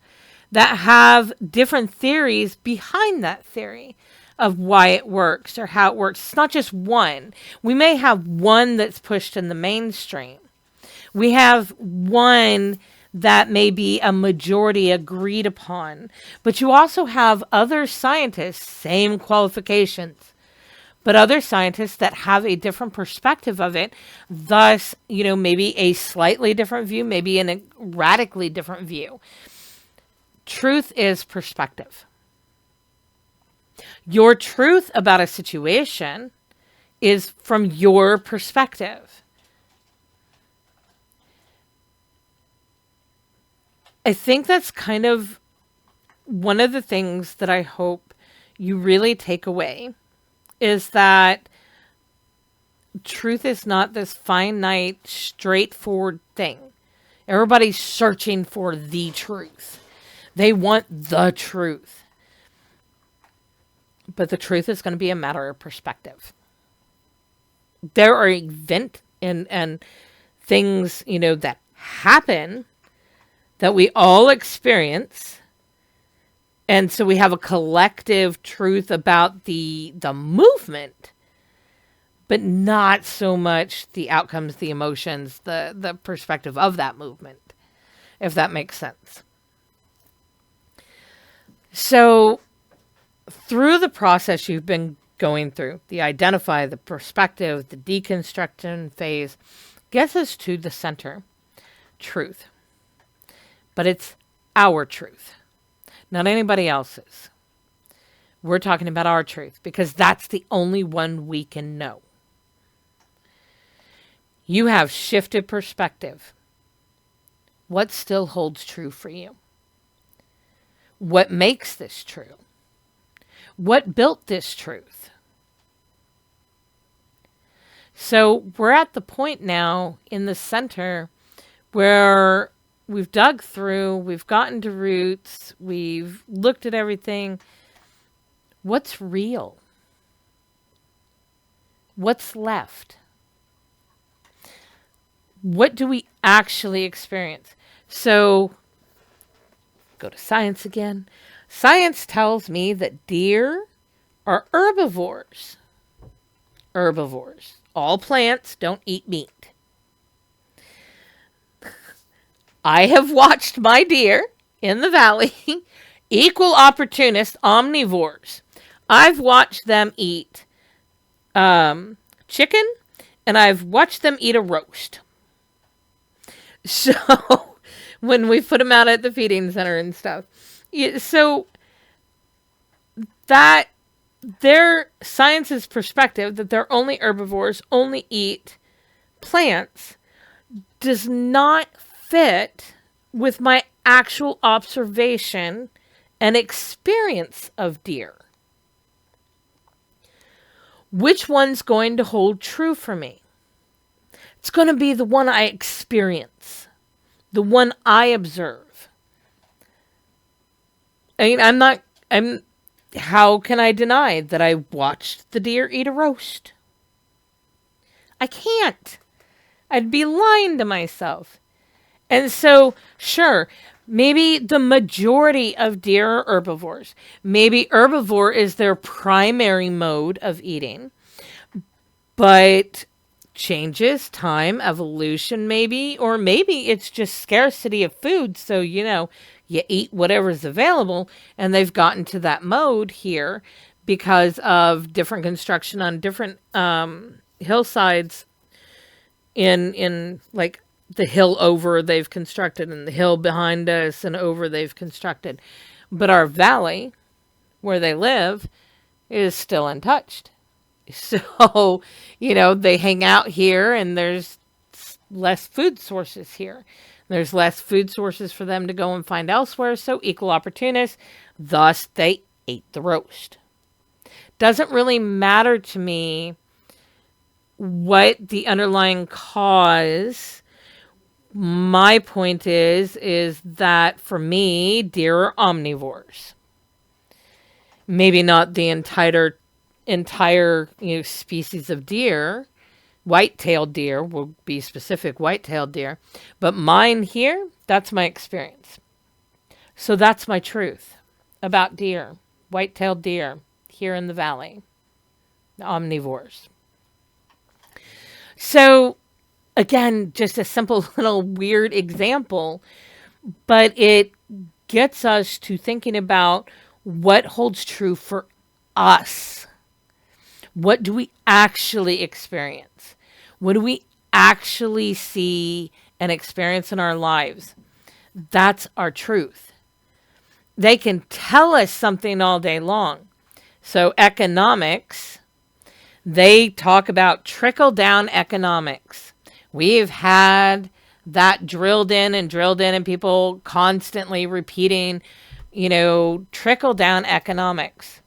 S1: that have different theories behind that theory of why it works or how it works. It's not just one. We may have one that's pushed in the mainstream. We have one that may be a majority agreed upon. But you also have other scientists, same qualifications, but other scientists that have a different perspective of it, thus, maybe a slightly different view, maybe in a radically different view. Truth is perspective. Your truth about a situation is from your perspective. I think that's kind of one of the things that I hope you really take away is that truth is not this finite, straightforward thing. Everybody's searching for the truth. They want the truth. But the truth is going to be a matter of perspective. There are events and things, that happen that we all experience. And so we have a collective truth about the movement, but not so much the outcomes, the emotions, the perspective of that movement, if that makes sense. So through the process you've been going through, the identify, the perspective, the deconstruction phase, gets us to the center, truth. But it's our truth. Not anybody else's. We're talking about our truth because that's the only one we can know. You have shifted perspective. What still holds true for you? What makes this true? What built this truth? So we're at the point now in the center where we've dug through, we've gotten to roots, we've looked at everything. What's real? What's left? What do we actually experience? So, go to science again. Science tells me that deer are herbivores. Herbivores. All plants don't eat meat. I have watched my deer in the valley, equal opportunist omnivores. I've watched them eat chicken, and I've watched them eat a roast. So when we put them out at the feeding center and stuff. So that their science's perspective that they're only herbivores, only eat plants, does not fit with my actual observation and experience of deer. Which one's going to hold true for me? It's going to be the one I experience, the one I observe. I mean, I'm not And how can I deny that I watched the deer eat a roast? I can't. I'd be lying to myself. And so, sure, maybe the majority of deer are herbivores. Maybe herbivore is their primary mode of eating. But changes, time, evolution, maybe, or maybe it's just scarcity of food. So, you eat whatever's available, and they've gotten to that mode here because of different construction on different hillsides in like the hill over they've constructed and the hill behind us and over they've constructed. But our valley, where they live, is still untouched. So, they hang out here and there's less food sources here. There's less food sources for them to go and find elsewhere. So, equal opportunists, thus, they ate the roast. Doesn't really matter to me what the underlying cause. My point is that for me, deer are omnivores. Maybe not the entire species of deer. White-tailed deer will be specific, white-tailed deer. But mine here, that's my experience. So that's my truth about deer, white-tailed deer here in the valley, the omnivores. So again, just a simple little weird example, but it gets us to thinking about what holds true for us. What do we actually experience? What do we actually see and experience in our lives? That's our truth. They can tell us something all day long. So economics, they talk about trickle-down economics. We've had that drilled in and people constantly repeating, trickle-down economics.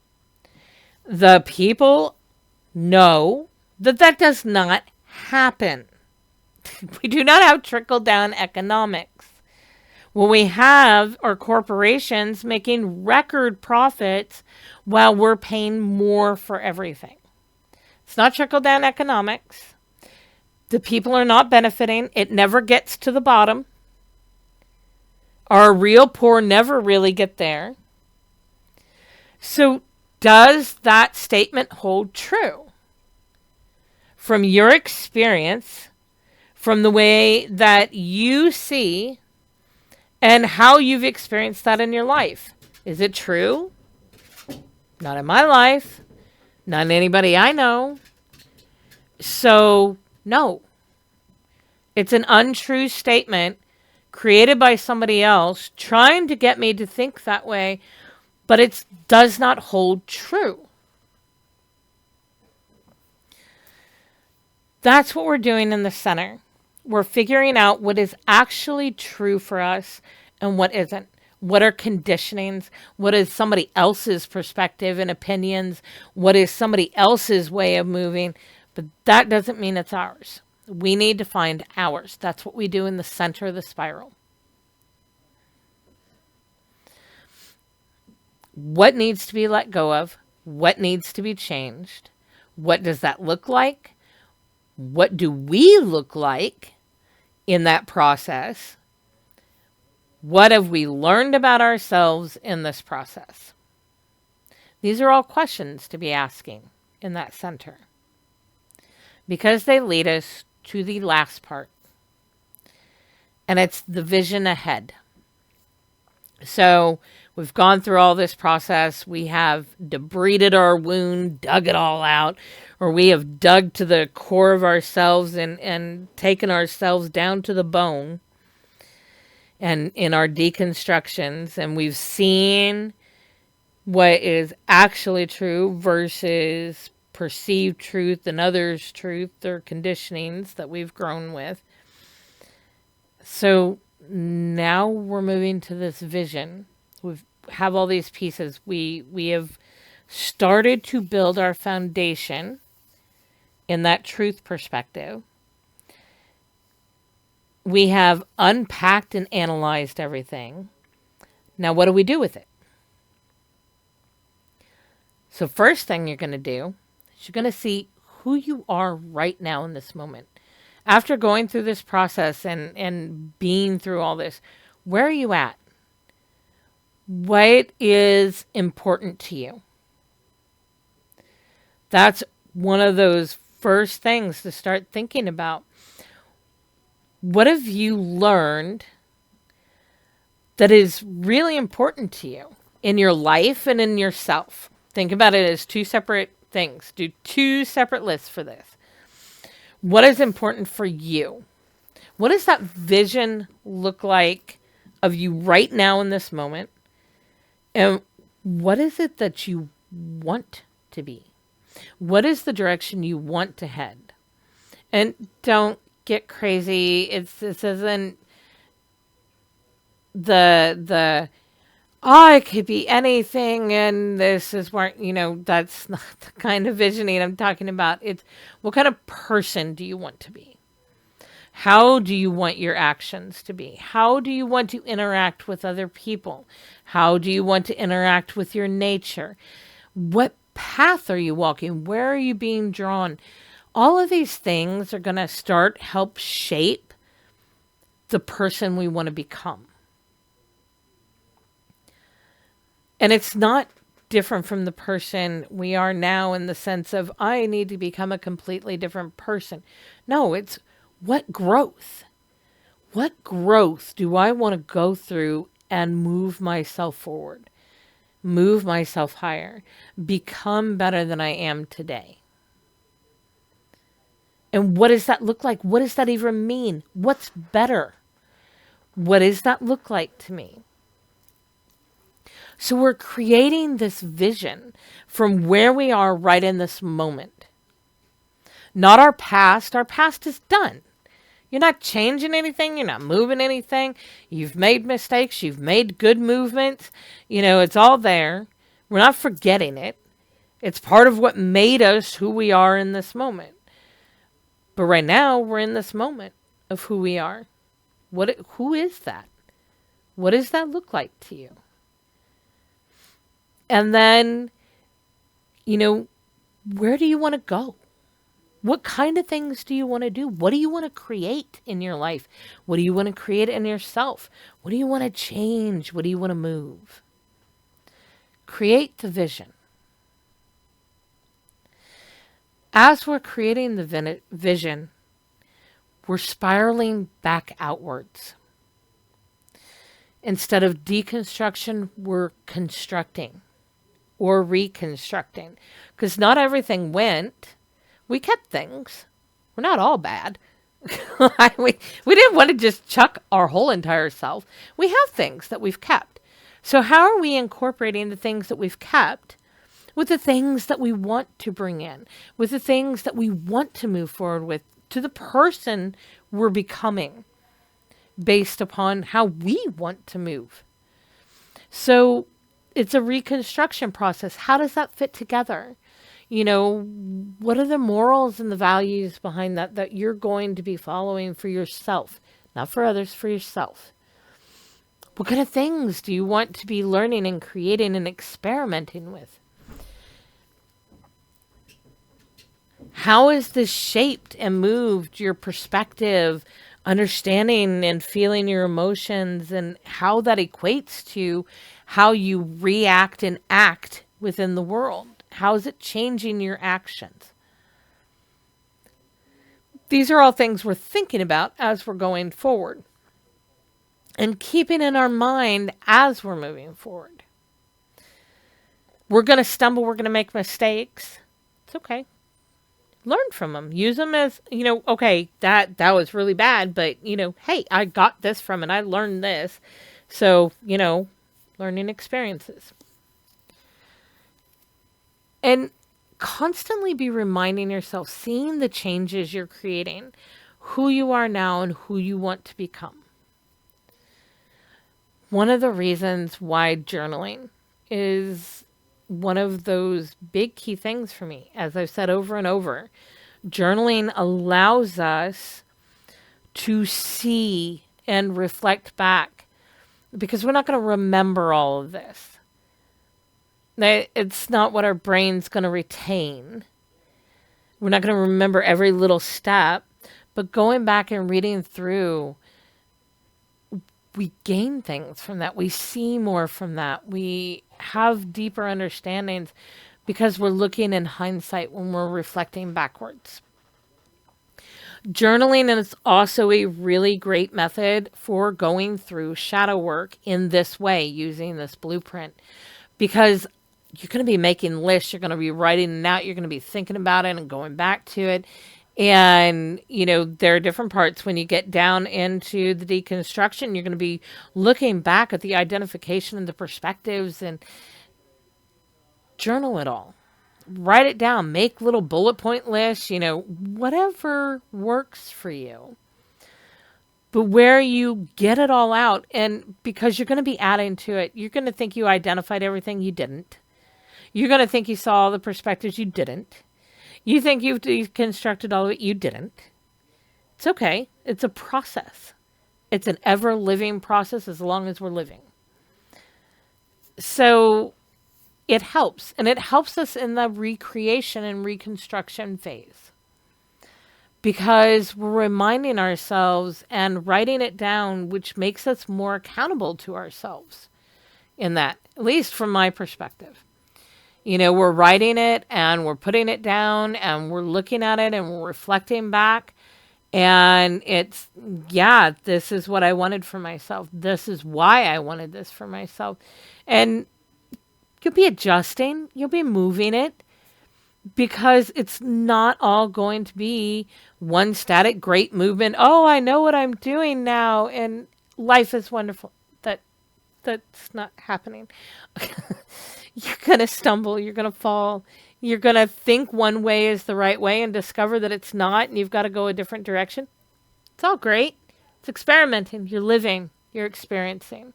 S1: The people know that does not happen. We do not have trickle-down economics. What we have are corporations making record profits while we're paying more for everything. It's not trickle-down economics. The people are not benefiting. It never gets to the bottom. Our real poor never really get there. So does that statement hold true? From your experience, from the way that you see and how you've experienced that in your life. Is it true? Not in my life. Not in anybody I know. So, no. It's an untrue statement created by somebody else trying to get me to think that way, but it does not hold true. That's what we're doing in the center. We're figuring out what is actually true for us and what isn't. What are conditionings? What is somebody else's perspective and opinions? What is somebody else's way of moving? But that doesn't mean it's ours. We need to find ours. That's what we do in the center of the spiral. What needs to be let go of? What needs to be changed? What does that look like? What do we look like in that process? What have we learned about ourselves in this process? These are all questions to be asking in that center, because they lead us to the last part, and it's the vision ahead. So we've gone through all this process. We have debrided our wound, dug it all out, or we have dug to the core of ourselves and taken ourselves down to the bone and in our deconstructions, and we've seen what is actually true versus perceived truth and others' truth or conditionings that we've grown with. So now we're moving to this vision. We have all these pieces. We have started to build our foundation in that truth perspective. We have unpacked and analyzed everything. Now, what do we do with it? So first thing you're going to do is you're going to see who you are right now in this moment. After going through this process and being through all this, where are you at? What is important to you? That's one of those first things to start thinking about. What have you learned that is really important to you in your life and in yourself? Think about it as two separate things. Do two separate lists for this. What is important for you? What does that vision look like of you right now in this moment? And what is it that you want to be? What is the direction you want to head? And don't get crazy. This isn't the oh, it could be anything, and this is where, that's not the kind of visioning I'm talking about. It's what kind of person do you want to be? How do you want your actions to be? How do you want to interact with other people? How do you want to interact with your nature? What path are you walking? Where are you being drawn? All of these things are going to start help shape the person we want to become. And it's not different from the person we are now in the sense of, I need to become a completely different person. No, it's what growth? What growth do I want to go through and move myself forward? Move myself higher, become better than I am today. And what does that look like? What does that even mean? What's better? What does that look like to me? So we're creating this vision from where we are right in this moment. Not our past. Our past is done. You're not changing anything. You're not moving anything. You've made mistakes. You've made good movements. It's all there. We're not forgetting it. It's part of what made us who we are in this moment. But right now, we're in this moment of who we are. Who is that? What does that look like to you? And then, where do you want to go? What kind of things do you want to do? What do you want to create in your life? What do you want to create in yourself? What do you want to change? What do you want to move? Create the vision. As we're creating the vision, we're spiraling back outwards. Instead of deconstruction, we're constructing or reconstructing. Because not everything went. We kept things. We're not all bad. we didn't want to just chuck our whole entire self. We have things that we've kept. So how are we incorporating the things that we've kept with the things that we want to bring in, with the things that we want to move forward with, to the person we're becoming based upon how we want to move? So it's a reconstruction process. How does that fit together? What are the morals and the values behind that you're going to be following for yourself, not for others, for yourself? What kind of things do you want to be learning and creating and experimenting with? How has this shaped and moved your perspective, understanding and feeling your emotions, and how that equates to how you react and act within the world? How is it changing your actions? These are all things we're thinking about as we're going forward and keeping in our mind as we're moving forward. We're going to stumble. We're going to make mistakes. It's okay. Learn from them. Use them as, okay, that was really bad, but, hey, I got this from it. I learned this. So, learning experiences. And constantly be reminding yourself, seeing the changes you're creating, who you are now and who you want to become. One of the reasons why journaling is one of those big key things for me, as I've said over and over, journaling allows us to see and reflect back, because we're not going to remember all of this. It's not what our brain's going to retain. We're not going to remember every little step, but going back and reading through, we gain things from that. We see more from that. We have deeper understandings because we're looking in hindsight when we're reflecting backwards. Journaling is also a really great method for going through shadow work in this way, using this blueprint, because you're going to be making lists, you're going to be writing it out, you're going to be thinking about it and going back to it. And, there are different parts when you get down into the deconstruction, you're going to be looking back at the identification and the perspectives and journal it all. Write it down, make little bullet point lists, whatever works for you. But where you get it all out, and because you're going to be adding to it, you're going to think you identified everything, you didn't. You're going to think you saw all the perspectives, you didn't. You think you've deconstructed all of it, you didn't. It's okay. It's a process. It's an ever-living process as long as we're living. So it helps, and it helps us in the recreation and reconstruction phase because we're reminding ourselves and writing it down, which makes us more accountable to ourselves in that, at least from my perspective. We're writing it and we're putting it down and we're looking at it and we're reflecting back. And it's, yeah, this is what I wanted for myself. This is why I wanted this for myself. And you'll be adjusting, you'll be moving it because it's not all going to be one static, great movement. Oh, I know what I'm doing now. And life is wonderful. That's not happening. You're going to stumble. You're going to fall. You're going to think one way is the right way and discover that it's not, and you've got to go a different direction. It's all great. It's experimenting. You're living. You're experiencing.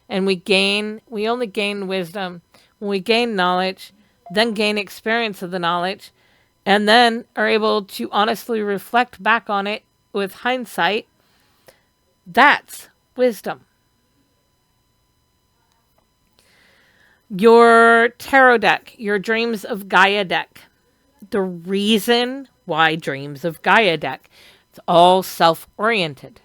S1: And we only gain wisdom when we gain knowledge, then gain experience of the knowledge, and then are able to honestly reflect back on it with hindsight. That's wisdom. Your tarot deck, your Dreams of Gaia deck. The reason why Dreams of Gaia deck, it's all self-oriented.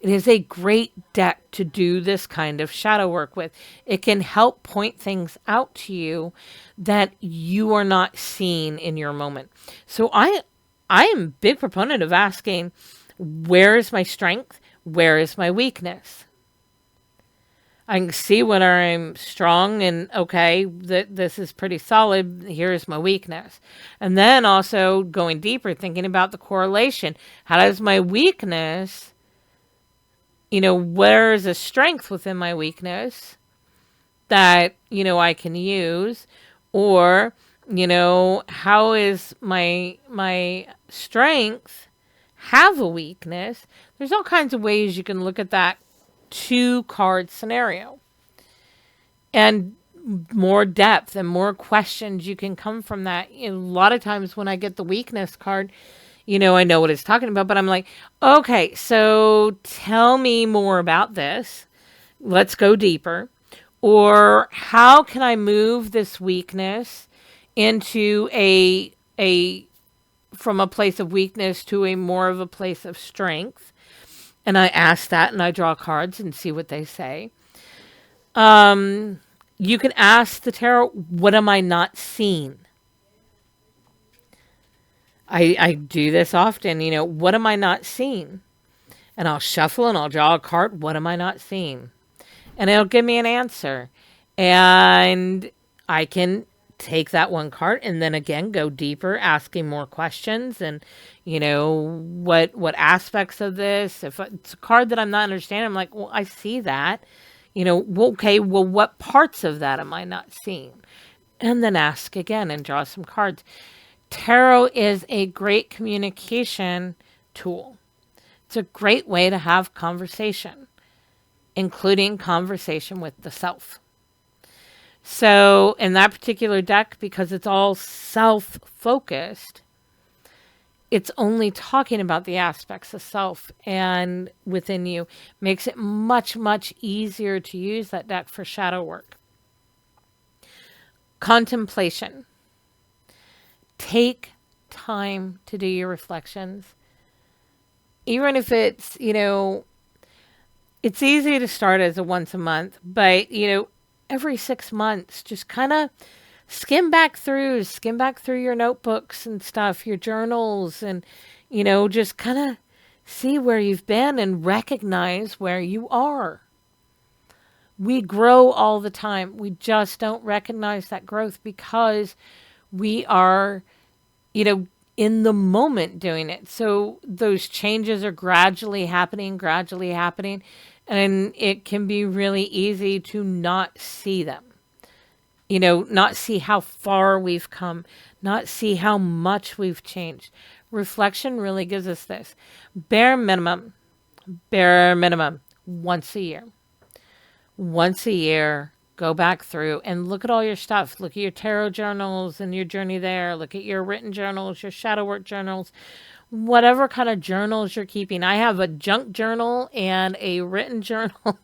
S1: It is a great deck to do this kind of shadow work with. It can help point things out to you that you are not seeing in your moment. So I am a big proponent of asking, where is my strength? Where is my weakness? I can see when I'm strong and okay, that this is pretty solid. Here's my weakness. And then also going deeper, thinking about the correlation. How does my weakness, where is a strength within my weakness that, I can use? Or, how is my strength have a weakness? There's all kinds of ways you can look at that 2-card scenario, and more depth and more questions you can come from that. A lot of times when I get the weakness card, I know what it's talking about, but I'm like, okay, so tell me more about this. Let's go deeper. Or how can I move this weakness into from a place of weakness to a more of a place of strength? And I ask that and I draw cards and see what they say. You can ask the tarot, what am I not seeing? I do this often, what am I not seeing? And I'll shuffle and I'll draw a card, what am I not seeing? And it'll give me an answer. And I can take that one card and then again go deeper, asking more questions and what aspects of this. If it's a card that I'm not understanding, I'm like, well, I see that. Okay, well, what parts of that am I not seeing? And then ask again and draw some cards. Tarot is a great communication tool. It's a great way to have conversation, including conversation with the self. So in that particular deck, because it's all self-focused, it's only talking about the aspects of self and within you. Makes it much, much easier to use that deck for shadow work. Contemplation. Take time to do your reflections. Even if it's, it's easy to start as a once a month, but, every 6 months, just kind of skim back through your notebooks and stuff, your journals, and, just kind of see where you've been and recognize where you are. We grow all the time. We just don't recognize that growth because we are, in the moment doing it. So those changes are gradually happening, and it can be really easy to not see them. Not see how far we've come, not see how much we've changed. Reflection really gives us this bare minimum, bare minimum, once a year. Once a year, go back through and look at all your stuff. Look at your tarot journals and your journey there. Look at your written journals, your shadow work journals, whatever kind of journals you're keeping. I have a junk journal and a written journal.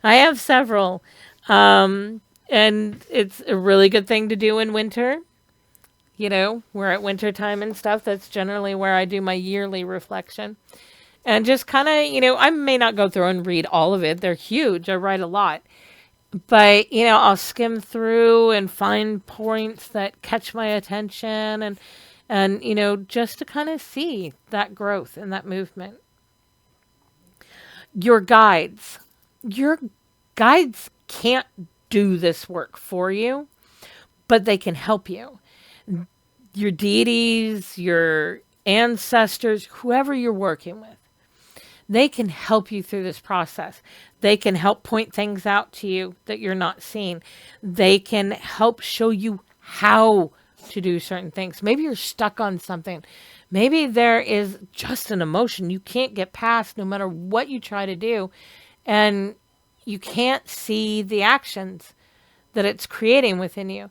S1: I have several. And it's a really good thing to do in winter. We're at winter time and stuff. That's generally where I do my yearly reflection. And just kind of, I may not go through and read all of it. They're huge. I write a lot. But, I'll skim through and find points that catch my attention and just to kind of see that growth and that movement. Your guides. Your guides can't do this work for you, but they can help you. Your deities, your ancestors, whoever you're working with, they can help you through this process. They can help point things out to you that you're not seeing. They can help show you how to do certain things. Maybe you're stuck on something. Maybe there is just an emotion you can't get past no matter what you try to do. And you can't see the actions that it's creating within you.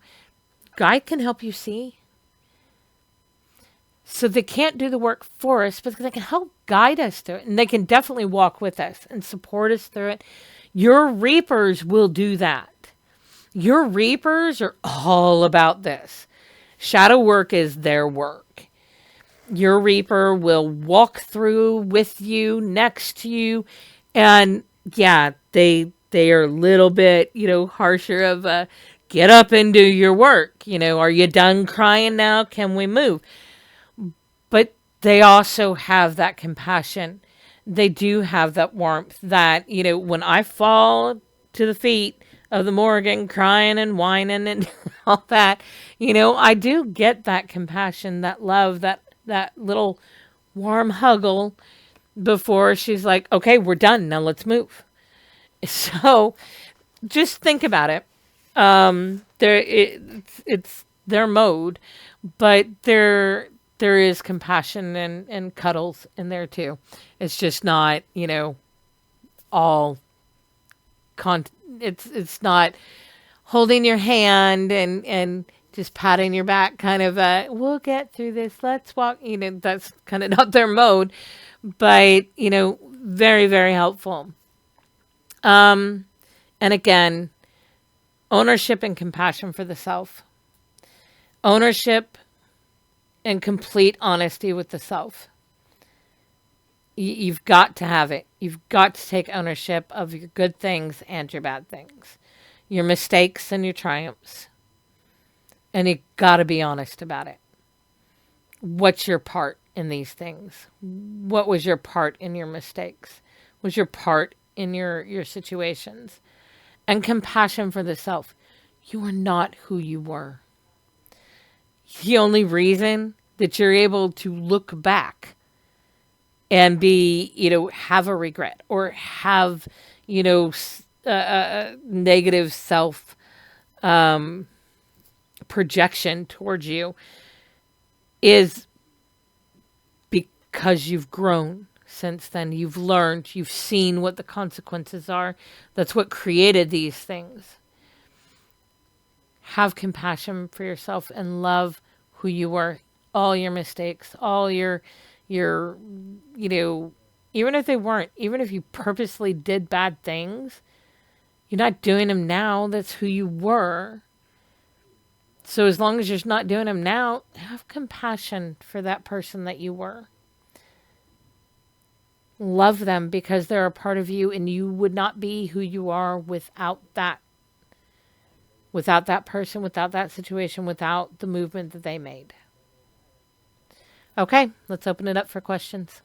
S1: Guide can help you see. So they can't do the work for us, but they can help guide us through it. And they can definitely walk with us and support us through it. Your reapers will do that. Your reapers are all about this. Shadow work is their work. Your reaper will walk through with you, next to you. And yeah, they are a little bit, harsher of a get up and do your work. Are you done crying now? Can we move? But they also have that compassion. They do have that warmth that, when I fall to the feet of the Morrigan crying and whining and all that, I do get that compassion, that love, that little warm huggle before she's like, okay, we're done. Now let's move. So just think about it. It's their mode, but there is compassion and cuddles in there too. It's just not, all it's not holding your hand and just patting your back kind of we'll get through this. Let's walk, that's kind of not their mode, but very, very helpful. And again, ownership and compassion for the self. Ownership and complete honesty with the self. You've got to have it. You've got to take ownership of your good things and your bad things, your mistakes and your triumphs. And you got to be honest about it. What's your part in these things? What was your part in your mistakes? Was your part in your situations? And compassion for the self. You are not who you were. The only reason that you're able to look back and be, have a regret or have, negative self projection towards you is because you've grown since then. You've learned, you've seen what the consequences are. That's what created these things. Have compassion for yourself and love who you were. All your mistakes, all your, even if they weren't, even if you purposely did bad things, you're not doing them now. That's who you were. So as long as you're not doing them now, have compassion for that person that you were. Love them because they're a part of you and you would not be who you are without that person, without that situation, without the movement that they made. Okay, let's open it up for questions.